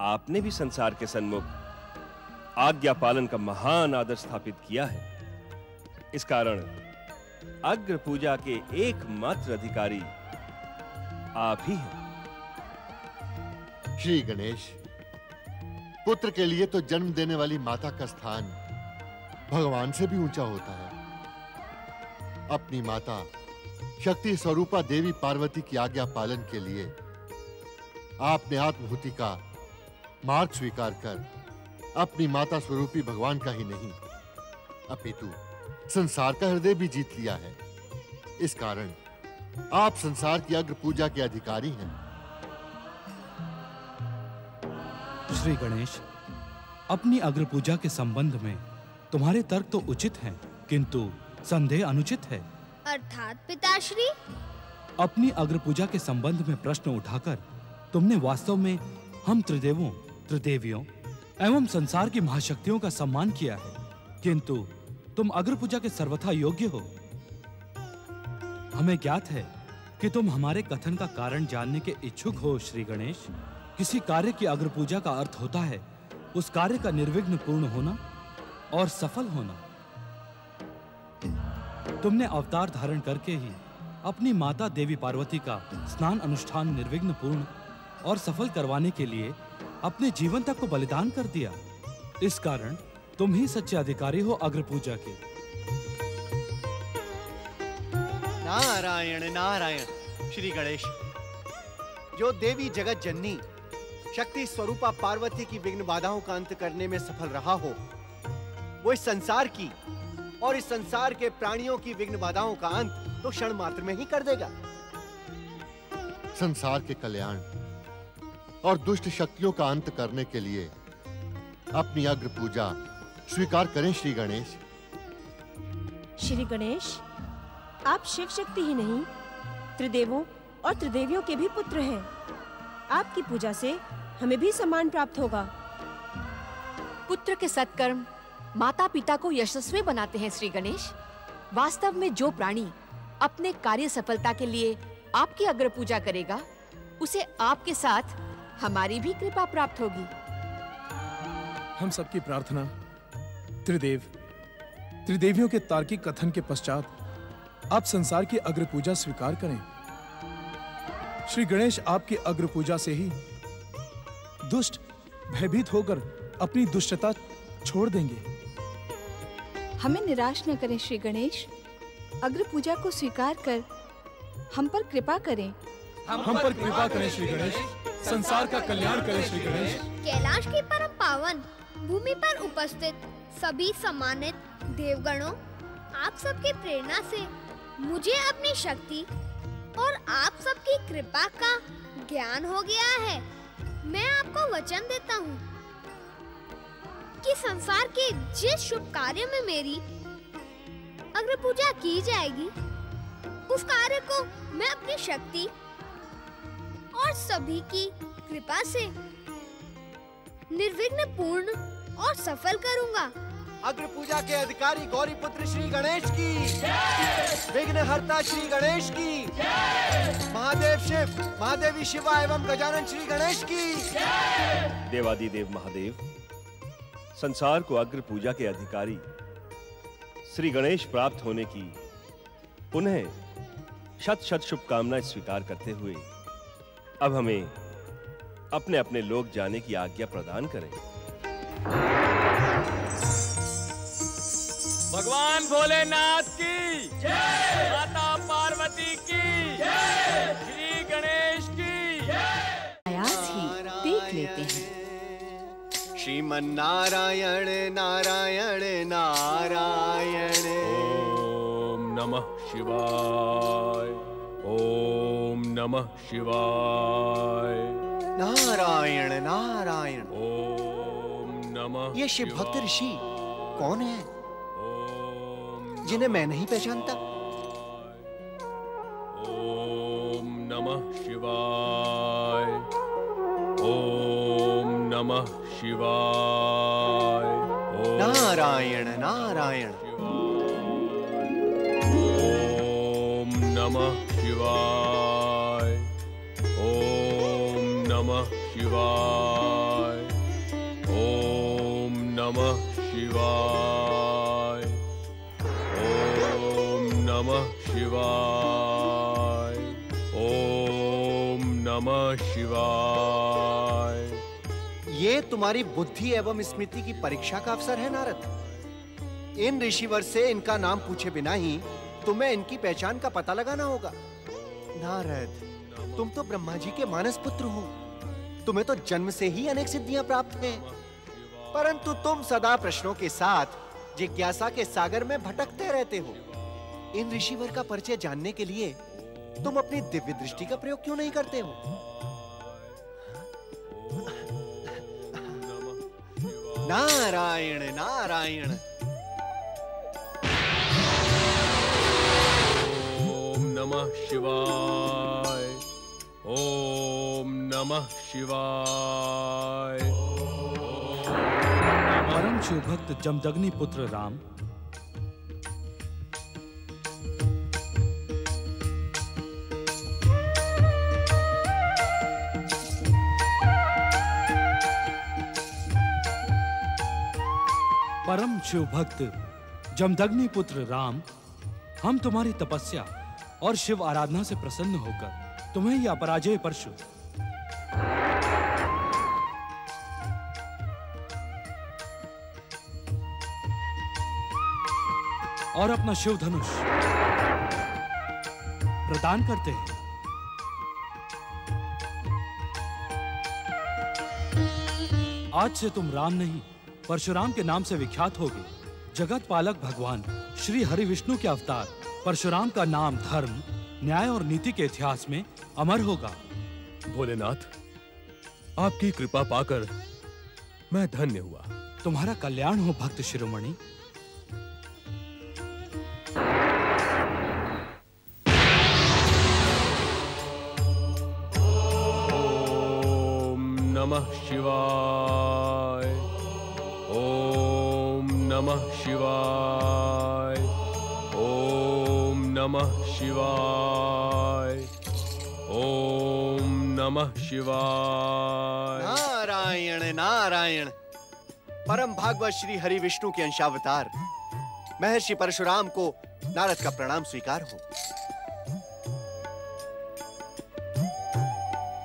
S5: आपने भी संसार के सन्मुख आज्ञा पालन का महान आदर स्थापित किया है। इस कारण अग्र पूजा के एकमात्र अधिकारी आप ही हैं।
S15: श्री गणेश, पुत्र के लिए तो जन्म देने वाली माता का स्थान भगवान से भी ऊंचा होता है। अपनी माता शक्ति स्वरूपा देवी पार्वती की आज्ञा पालन के लिए आपने आत्महुति का मार्ग स्वीकार कर अपनी माता स्वरूपी भगवान का ही नहीं अपितु संसार का हृदय भी जीत लिया है। इस कारण आप संसार की अग्र पूजा के अधिकारी हैं।
S1: श्री गणेश, अपनी अग्र पूजा के संबंध में तुम्हारे तर्क तो उचित हैं, किंतु संदेह अनुचित है।
S2: अर्थात पिताश्री?
S1: अपनी अग्र पूजा के संबंध में प्रश्न उठाकर तुमने वास्तव में हम त्रिदेवों, त्रिदेवियों एवं संसार की महाशक्तियों का सम्मान किया है, किंतु तुम अग्र पूजा के सर्वथा योग्य हो। हमें ज्ञात है कि तुम हमारे कथन का कारण जानने के इच्छुक हो। श्री गणेश, किसी कार्य की अग्र पूजा का अर्थ होता है उस कार्य का निर्विघ्न पूर्ण होना और सफल होना। तुमने अवतार धारण करके ही अपनी माता देवी पार्वती का स्नान अनुष्ठान निर्विघ्न पूर्ण और सफल करवाने के लिए अपने जीवन तक को बलिदान कर दिया। इस कारण तुम ही सच्चे अधिकारी हो अग्र पूजा के।
S3: नारायण नारायण श्री गणेश। जो देवी जगत जननी शक्ति स्वरूपा पार्वती की विघ्न बाधाओं का अंत करने में सफल रहा हो, वो इस संसार की और इस संसार के प्राणियों की विघ्न बाधाओं का अंत तो क्षण मात्र में ही कर देगा।
S15: संसार के कल्याण और दुष्ट शक्तियों का अंत करने के लिए अपनी अग्र पूजा स्वीकार करें श्री गणेश।
S6: श्री गणेश, आप शिव शक्ति ही नहीं, त्रिदेवों और त्रिदेवियों के भी पुत्र हैं। आपकी पूजा से हमें भी सम्मान प्राप्त होगा।
S14: पुत्र के सत्कर्म माता पिता को यशस्वी बनाते हैं श्री गणेश। वास्तव में जो प्राणी अपने कार्य सफलता के लिए आपकी अग्र पूजा करेगा, उसे आपके साथ हमारी भी कृपा प्राप्त होगी।
S10: हम सबकी प्रार्थना त्रिदेवियों के तार्किक कथन के पश्चात आप संसार की अग्र पूजा स्वीकार करें। श्री गणेश आपकी अग्र पूजा से ही दुष्ट भयभीत होकर अपनी दुष्टता छोड़ देंगे।
S16: हमें निराश न करें श्री गणेश, अग्र पूजा को स्वीकार कर हम पर कृपा करें।
S10: हम पर कृपा करें श्री गणेश, संसार का कल्याण करें श्री गणेश।
S2: कैलाश की परम पावन भूमि पर उपस्थित सभी सम्मानित देवगणों, आप सबकी प्रेरणा से मुझे अपनी शक्ति और आप सबकी कृपा का ज्ञान हो गया है। मैं आपको वचन देता हूँ कि संसार के जिस शुभ कार्य में मेरी अग्र पूजा की जाएगी, उस कार्य को मैं अपनी शक्ति और सभी की कृपा से निर्विघ्न पूर्ण और सफल करूंगा।
S3: अग्र पूजा के अधिकारी गौरी पुत्र श्री गणेश की, विघ्नहर्ता श्री गणेश की, महादेव शिव, महादेवी शिवा एवं गजानन श्री गणेश की।
S5: देवादिदेव महादेव, संसार को अग्र पूजा के अधिकारी श्री गणेश प्राप्त होने की पुनः शत शत शुभकामनाएं स्वीकार करते हुए अब हमें अपने अपने लोक जाने की आज्ञा प्रदान करें।
S11: भगवान भोलेनाथ की जय, माता पार्वती की जय, श्री गणेश की जय।
S17: आयास ही देख लेते हैं।
S3: श्रीमन नारायण नारायण नारायण।
S5: ओम नमः शिवाय, ओम नमः शिवाय।
S3: नारायण नारायण।
S5: ओम नमः।
S3: ये शिव भक्त ऋषि कौन है जिन्हें मैं नहीं पहचानता?
S5: ओम नमः शिवाय, ओम नमः शिवाय।
S3: नारायण नारायण।
S5: ओम नमः शिवाय, ओम नमः शिवाय, ओम नमः शिवाय, ओम नमः शिवाय, ओम नमः शिवाय।
S3: ये तुम्हारी बुद्धि एवं स्मृति की परीक्षा का अवसर है नारद। इन ऋषिवर से इनका नाम पूछे बिना ही तुम्हें इनकी पहचान का पता लगाना होगा। नारद, तुम तो ब्रह्मा जी के मानस पुत्र हो, तुम्हें तो जन्म से ही अनेक सिद्धियां प्राप्त हैं, परंतु तुम सदा प्रश्नों के साथ जिज्ञासा के सागर में भटकते रहते हो। इन ऋषिवर का परिचय जानने के लिए तुम अपनी दिव्य दृष्टि का प्रयोग क्यों नहीं करते हो? नारायण नारायण।
S5: ओम नमः शिवाय, ओम नमः शिवाय।
S1: परम शिव भक्त जमदग्नि पुत्र राम, परम शिव भक्त जमदग्नि पुत्र राम, हम तुम्हारी तपस्या और शिव आराधना से प्रसन्न होकर तुम्हें यह अपराजेय परशु और अपना शिव धनुष प्रदान करते हैं। आज से तुम राम नहीं परशुराम के नाम से विख्यात होगे। जगत पालक भगवान श्री हरि विष्णु के अवतार परशुराम का नाम धर्म, न्याय और नीति के इतिहास में अमर होगा।
S5: भोलेनाथ, आपकी कृपा पाकर मैं धन्य हुआ।
S1: तुम्हारा कल्याण हो भक्त शिरोमणि।
S5: ओम नमः शिवाय, ओम नमः शिवाय, ओम नमः शिवाय, ओम नमः शिवाय।
S3: नारायण नारायण। परम भागवत श्री हरि विष्णु के अंशावतार महर्षि परशुराम को नारद का प्रणाम स्वीकार हो।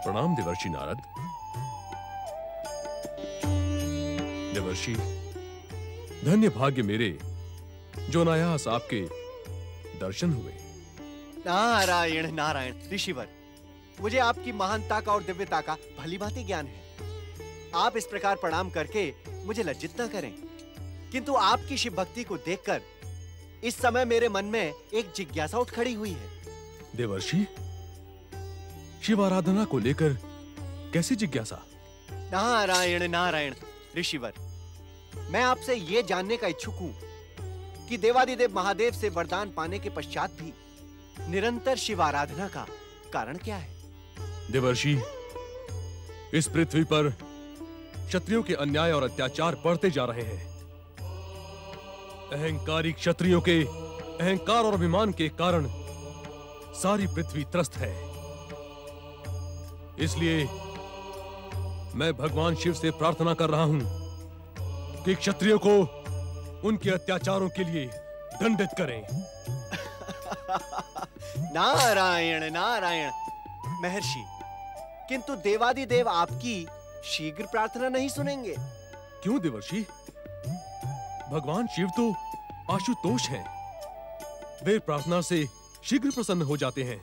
S5: प्रणाम देवर्षि नारद। देवर्षि, धन्य भाग्य मेरे जो अनायास आपके दर्शन हुए।
S3: नारायण नारायण। ऋषिवर, मुझे आपकी महानता का और दिव्यता का भली भांति ज्ञान है। आप इस प्रकार प्रणाम करके मुझे लज्जित न करें, किंतु आपकी शिव भक्ति को देखकर इस समय मेरे मन में एक जिज्ञासा उठ खड़ी हुई है।
S10: देवर्षि, शिव आराधना को लेकर कैसी जिज्ञासा?
S3: नारायण नारायण ऋषिवर, मैं आपसे ये जानने का इच्छुक हूँ कि देवादिदेव महादेव से वरदान पाने के पश्चात भी निरंतर शिव आराधना का कारण क्या है?
S10: देवर्षि, इस पृथ्वी पर क्षत्रियों के अन्याय और अत्याचार बढ़ते जा रहे हैं। अहंकारी क्षत्रियों के अहंकार और अभिमान के कारण सारी पृथ्वी त्रस्त है। इसलिए मैं भगवान शिव से प्रार्थना कर रहा हूं कि क्षत्रियों को उनके अत्याचारों के लिए दंडित करें।
S3: नारायण नारायण महर्षि, किंतु देवादिदेव आपकी शीघ्र प्रार्थना नहीं सुनेंगे।
S10: क्यों देवर्षि? भगवान शिव तो आशुतोष हैं। वे प्रार्थना से शीघ्र प्रसन्न हो जाते हैं।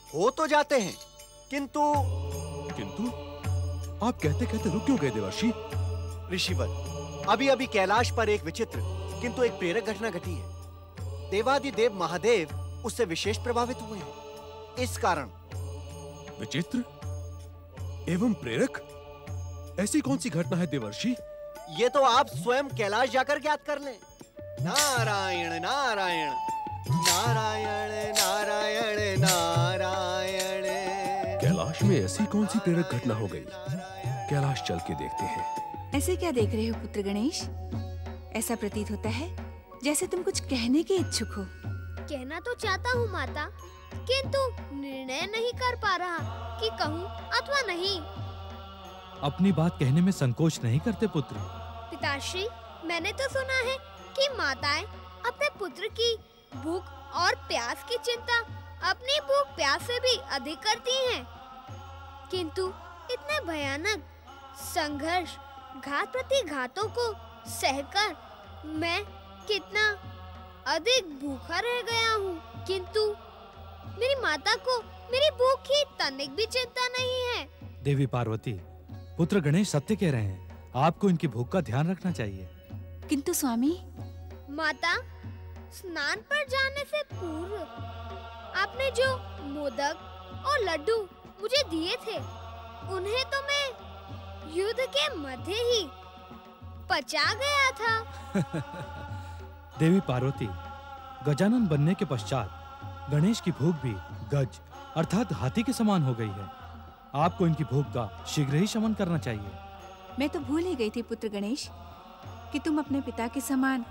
S3: हो तो जाते हैं, किंतु
S10: आप कहते कहते रुक क्यों गए देवर्षि?
S3: ऋषिवर, अभी अभी कैलाश पर एक विचित्र किंतु एक प्रेरक घटना घटी है। देवादिदेव महादेव उससे विशेष प्रभावित हुए हैं। इस कारण
S10: विचित्र एवं प्रेरक? ऐसी कौन सी घटना है देवर्षि?
S3: ये तो आप स्वयं कैलाश जाकर ज्ञात कर लें। नारायण नारायण नारायण नारायण नारायण।
S10: कैलाश में ऐसी कौन सी प्रेरक घटना हो गई? कैलाश चल के देखते हैं।
S16: ऐसे क्या देख रहे हो पुत्र गणेश? ऐसा प्रतीत होता है जैसे तुम कुछ कहने के इच्छुक हो।
S2: कहना तो चाहता हूँ माता, किंतु निर्णय नहीं कर पा रहा कि कहूँ अथवा नहीं।
S1: अपनी बात कहने में संकोच नहीं करते पुत्र?
S2: पिताश्री, मैंने तो सुना है कि माताएं अपने पुत्र की भूख और प्यास की चिंता अपनी भूख प्यास से भी अधिक करती हैं। किंतु इतने भयानक संघर्ष, घात प्रति घातों को सहकर मैं कितना अधिक भूखा रह गया हूँ, किंतु मेरी माता को मेरी भूख की तनिक भी चिंता नहीं है।
S1: देवी पार्वती, पुत्र गणेश सत्य कह रहे हैं। आपको इनकी भूख का ध्यान रखना चाहिए।
S16: किंतु स्वामी,
S2: माता, स्नान पर जाने से पूर्व आपने जो मोदक और लड्डू मुझे दिए थे, उन्हें तो मैं युद्ध के मध्य ही पचा गया था।
S1: देवी पार्वती, गजानन बनने के पश्चात गणेश की भूख भी गज अर्थात हाथी के समान हो गई है। आपको इनकी भूख का शीघ्र ही शमन करना चाहिए।
S16: मैं तो भूल ही गई थी पुत्र गणेश कि तुम अपने पिता के समान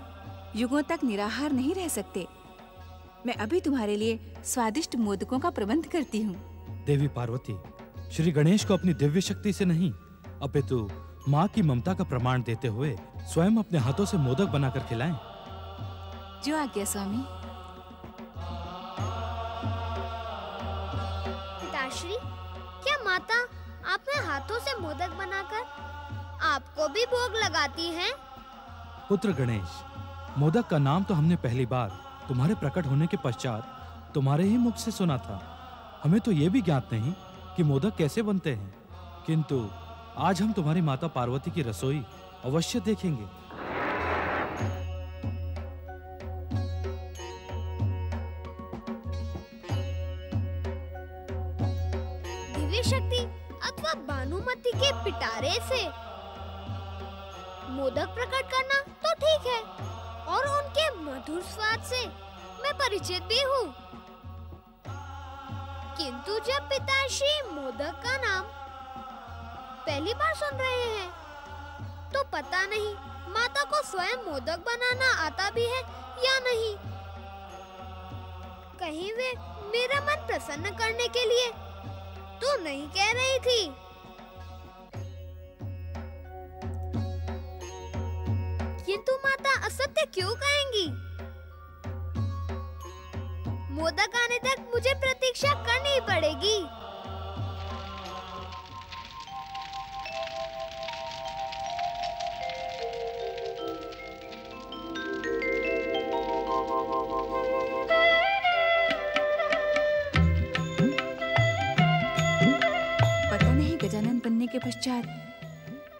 S16: युगों तक निराहार नहीं रह सकते। मैं अभी तुम्हारे लिए स्वादिष्ट मोदकों का प्रबंध करती हूँ।
S1: देवी पार्वती, श्री गणेश को अपनी दिव्य शक्ति से नहीं अपितु माँ की ममता का प्रमाण देते हुए स्वयं अपने हाथों से मोदक बनाकर खिलाएं।
S16: जो आज्ञा स्वामी।
S2: पिताश्री, क्या माता अपने हाथों से मोदक बनाकर आपको भी भोग लगाती हैं?
S1: पुत्र गणेश, मोदक का नाम तो हमने पहली बार तुम्हारे प्रकट होने के पश्चात तुम्हारे ही मुख से सुना था। हमें तो ये भी ज्ञात नहीं कि मोदक कैसे बनते हैं, किंतु आज हम तुम्हारी माता पार्वती की रसोई अवश्य देखेंगे।
S2: दिव्य शक्ति अथवा भानुमति के पिटारे से मोदक प्रकट करना तो ठीक है, और उनके मधुर स्वाद से मैं परिचित भी हूँ, किंतु जब पिताश्री मोदक का नाम पहली बार सुन रहे हैं, तो पता नहीं माता को स्वयं मोदक बनाना आता भी है या नहीं। कहीं वे मेरा मन प्रसन्न करने के लिए तो नहीं कह रही थी। किंतु माता असत्य क्यों कहेंगी? मोदक आने तक मुझे प्रतीक्षा करनी पड़ेगी।
S16: पता नहीं गजानन बनने के पश्चात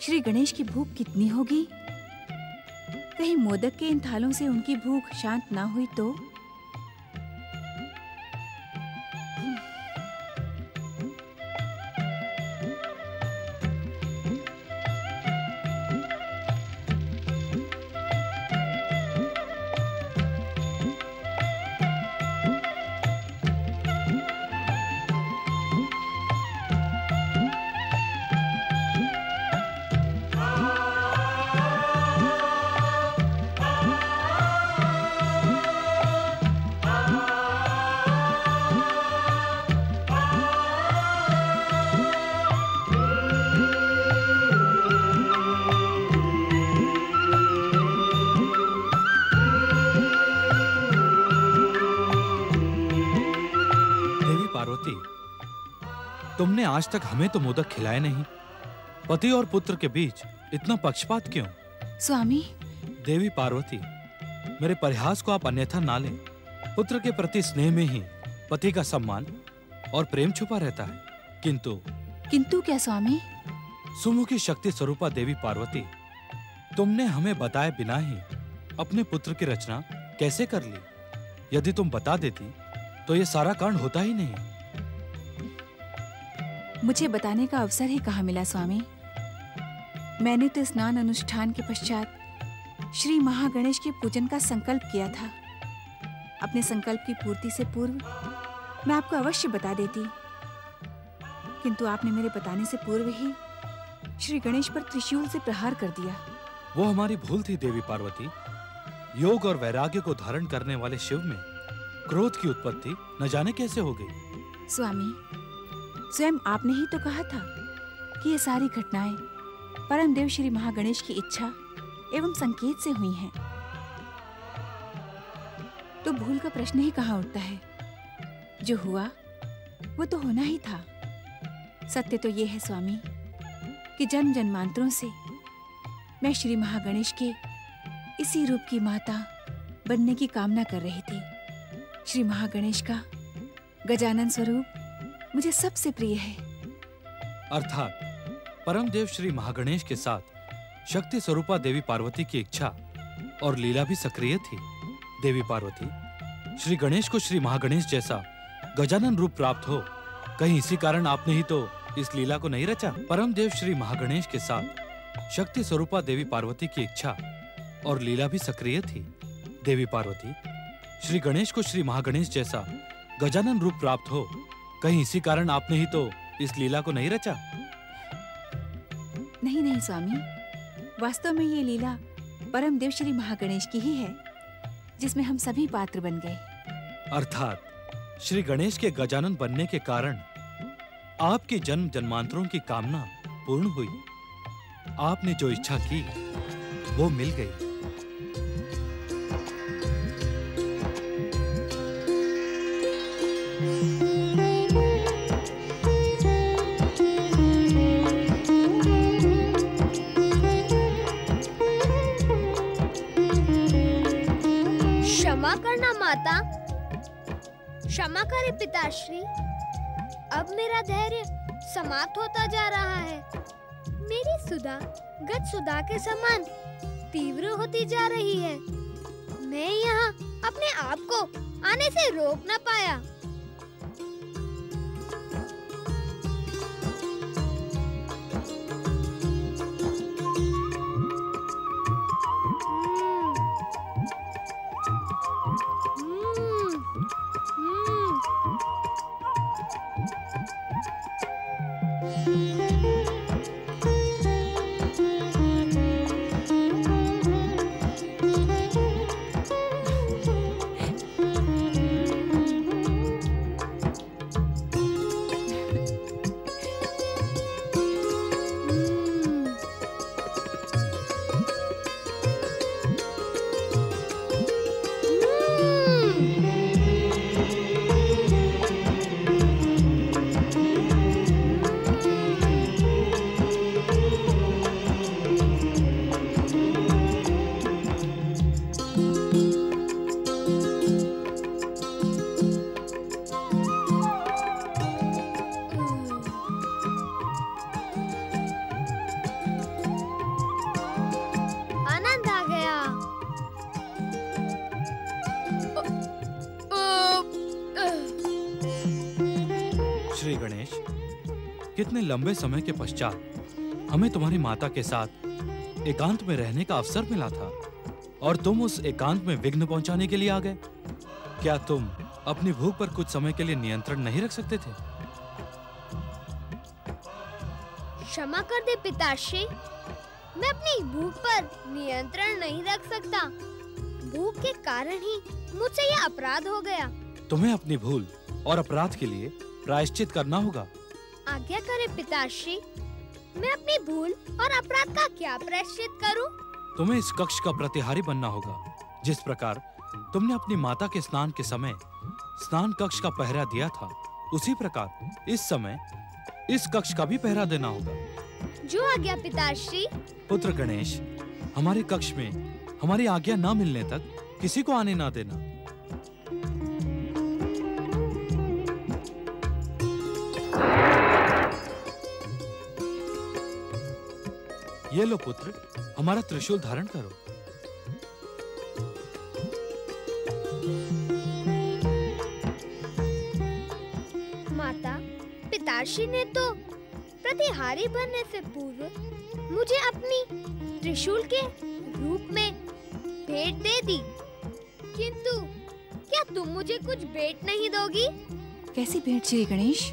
S16: श्री गणेश की भूख कितनी होगी? कहीं मोदक के इन थालों से उनकी भूख शांत ना हुई तो?
S1: तुमने आज तक हमें तो मोदक खिलाए नहीं, पति और पुत्र के बीच इतना पक्षपात क्यों?
S16: स्वामी।
S1: देवी पार्वती, मेरे परिहास को आप अन्यथा ना लें। पुत्र के प्रति स्नेह में ही पति का सम्मान और प्रेम छुपा रहता है।
S16: किंतु क्या स्वामी?
S1: सुमुखी शक्ति स्वरूपा देवी पार्वती, तुमने हमें बताए बिना ही अपने पुत्र की रचना कैसे कर ली? यदि तुम बता देती तो ये सारा कांड होता ही नहीं।
S16: मुझे बताने का अवसर ही कहाँ मिला स्वामी। मैंने तो स्नान अनुष्ठान के पश्चात श्री महागणेश के पूजन का संकल्प किया था। अपने संकल्प की पूर्ति से पूर्व मैं आपको अवश्य बता देती, किंतु आपने मेरे बताने से पूर्व ही श्री गणेश पर त्रिशूल से प्रहार कर दिया।
S1: वो हमारी भूल थी देवी पार्वती। योग और वैराग्य को धारण करने वाले शिव में क्रोध की उत्पत्ति न जाने कैसे हो गई।
S16: स्वामी, स्वयं आपने ही तो कहा था कि ये सारी घटनाएं परम देव श्री महागणेश की इच्छा एवं संकेत से हुई हैं। तो भूल का प्रश्न ही कहाँ उठता है। जो हुआ वो तो होना ही था। सत्य तो ये है स्वामी कि जन्म जन्मांतरों से मैं श्री महागणेश के इसी रूप की माता बनने की कामना कर रही थी। श्री महागणेश का गजानन स्वरूप मुझे सबसे प्रिय है।
S1: अर्थात परम देव श्री महागणेश के साथ शक्ति स्वरूपा देवी पार्वती की इच्छा और लीला भी सक्रिय थी। देवी पार्वती, श्री गणेश को श्री महागणेश जैसा गजानन रूप प्राप्त हो, कहीं इसी कारण आपने ही तो इस लीला को नहीं रचा? परम देव श्री महागणेश के साथ शक्ति स्वरूपा देवी पार्वती की इच्छा और लीला भी सक्रिय थी। देवी पार्वती, श्री गणेश को श्री महागणेश जैसा गजानन रूप प्राप्त हो, कहीं इसी कारण आपने ही तो इस लीला को नहीं रचा?
S16: नहीं नहीं स्वामी, वास्तव में ये लीला परम देव श्री महागणेश की ही है, जिसमें हम सभी पात्र बन गए।
S1: अर्थात श्री गणेश के गजानन बनने के कारण आपकी जन्म जन्मांतरों की कामना पूर्ण हुई। आपने जो इच्छा की वो मिल गई।
S2: क्षमा करना माता, क्षमा करे पिताश्री। अब मेरा धैर्य समाप्त होता जा रहा है। मेरी सुधा गत सुधा के समान तीव्र होती जा रही है। मैं यहाँ अपने आप को आने से रोक न पाया।
S1: श्री गणेश, कितने लंबे समय के पश्चात हमें तुम्हारी माता के साथ एकांत में रहने का अवसर मिला था और तुम उस एकांत में विघ्न पहुंचाने के लिए आ गए। क्या तुम अपनी भूख पर कुछ समय के लिए नियंत्रण नहीं रख सकते थे?
S2: क्षमा कर दे पिताश्री, मैं अपनी भूख पर नियंत्रण नहीं रख सकता। भूख के कारण ही मुझसे यह अपराध हो गया।
S1: तुम्हें अपनी भूल और अपराध के लिए प्रायश्चित करना होगा।
S2: आज्ञा करें पिताश्री, मैं अपनी भूल और अपराध का क्या प्रायश्चित करूं?
S1: तुम्हें इस कक्ष का प्रतिहारी बनना होगा। जिस प्रकार तुमने अपनी माता के स्नान के समय स्नान कक्ष का पहरा दिया था, उसी प्रकार इस समय इस कक्ष का भी पहरा देना होगा।
S2: जो आज्ञा पिताश्री।
S1: पुत्र गणेश, हमारे कक्ष में हमारी आज्ञा न मिलने तक किसी को आने ना देना। ये लो पुत्र, हमारा त्रिशूल धारण करो।
S2: माता, पिताश्री ने तो प्रतिहारी बनने से पूर्व मुझे अपनी त्रिशूल के रूप में भेंट दे दी, किंतु क्या तुम मुझे कुछ भेंट नहीं दोगी?
S16: कैसी भेंट श्री गणेश?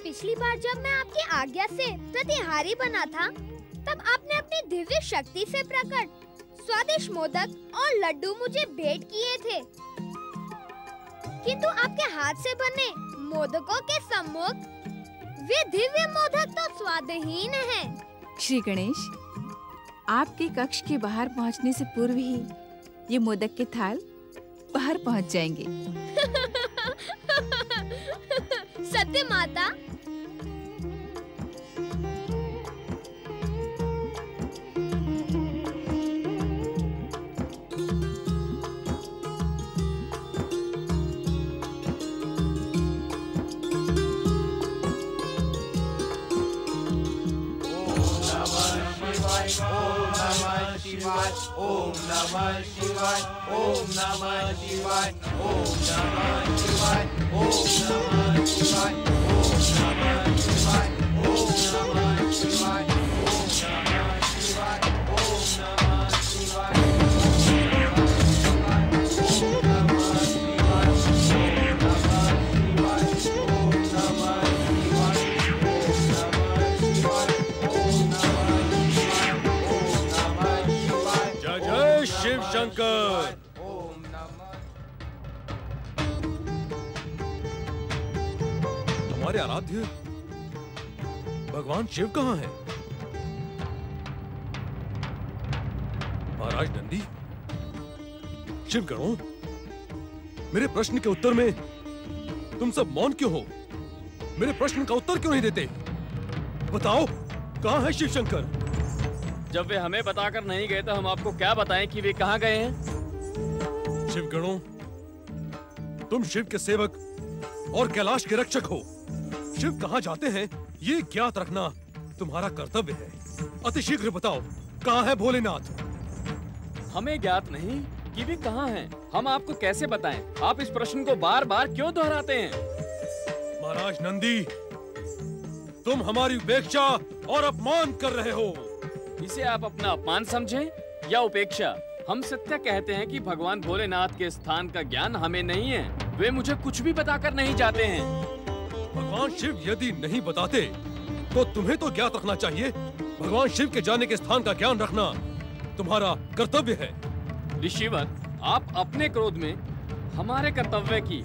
S2: पिछली बार जब मैं आपकी आज्ञा से प्रतिहारी बना था, तब आपने अपनी दिव्य शक्ति से प्रकट स्वादिष्ट मोदक और लड्डू मुझे भेंट किए थे, किंतु आपके हाथ से बने मोदकों के सम्मुख वे दिव्य मोदक तो स्वादहीन हैं।
S16: श्री गणेश, आपके कक्ष के बाहर पहुंचने से पूर्व ही ये मोदक के थाल बाहर पहुंच जाएंगे।
S2: सत्य माता।
S7: ओम नमः शिवाय, ओम नमः शिवाय, ओम नमः शिवाय, ओम नमः शिवाय, ओम नमः शिवाय, ओम नमः शिवाय, ओम नमः शिवाय, ओम नमः शिवाय,
S5: शिव शंकर।
S18: हमारे आराध्य भगवान शिव कहाँ हैं? महाराज नंदी, शिव गणों, मेरे प्रश्न के उत्तर में तुम सब मौन क्यों हो? मेरे प्रश्न का उत्तर क्यों नहीं देते? बताओ, कहाँ है शिव शंकर?
S11: जब वे हमें बताकर नहीं गए तो हम आपको क्या बताएं कि वे कहाँ गए हैं?
S18: शिव गणों, तुम शिव के सेवक और कैलाश के रक्षक हो। शिव कहाँ जाते हैं ये ज्ञात रखना तुम्हारा कर्तव्य है। अतिशीघ्र बताओ, कहाँ है भोलेनाथ?
S11: हमें ज्ञात नहीं कि वे कहाँ हैं। हम आपको कैसे बताएं? आप इस प्रश्न को बार बार क्यों दोहराते हैं?
S18: महाराज नंदी, तुम हमारी उपेक्षा और अपमान कर रहे हो।
S11: इसे आप अपना अपमान समझें या उपेक्षा? हम सत्य कहते हैं कि भगवान भोलेनाथ के स्थान का ज्ञान हमें नहीं है। वे मुझे कुछ भी बताकर नहीं जाते हैं।
S18: भगवान शिव यदि नहीं बताते तो तुम्हें तो ज्ञात रखना चाहिए। भगवान शिव के जाने के स्थान का ज्ञान रखना तुम्हारा कर्तव्य है।
S11: ऋषिवर, आप अपने क्रोध में हमारे कर्तव्य की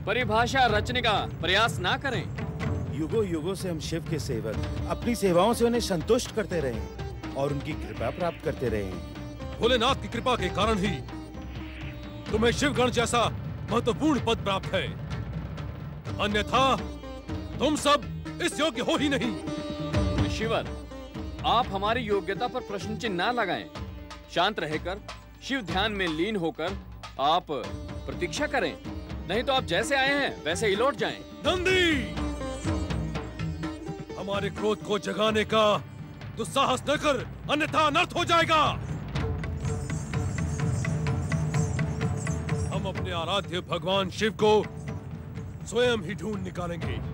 S11: परिभाषा रचने का प्रयास ना करें।
S19: युगों युगों से हम शिव के सेवक अपनी सेवाओं से उन्हें संतुष्ट करते रहे हैं और उनकी कृपा प्राप्त करते रहे हैं।
S18: भोलेनाथ की कृपा के कारण ही तुम्हें शिवगण जैसा महत्वपूर्ण पद प्राप्त है, अन्यथा तुम सब इस योग्य हो ही नहीं।
S11: ऋषिवर, आप हमारी योग्यता पर प्रश्न चिन्ह ना लगाएं। शांत रहकर शिव ध्यान में लीन होकर आप प्रतीक्षा करें, नहीं तो आप जैसे आए हैं वैसे ही लौट जाएं।
S18: नंदी, हमारे क्रोध को जगाने का दुस्साहस न कर, अन्यथा अनर्थ हो जाएगा। हम अपने आराध्य भगवान शिव को स्वयं ही ढूंढ निकालेंगे।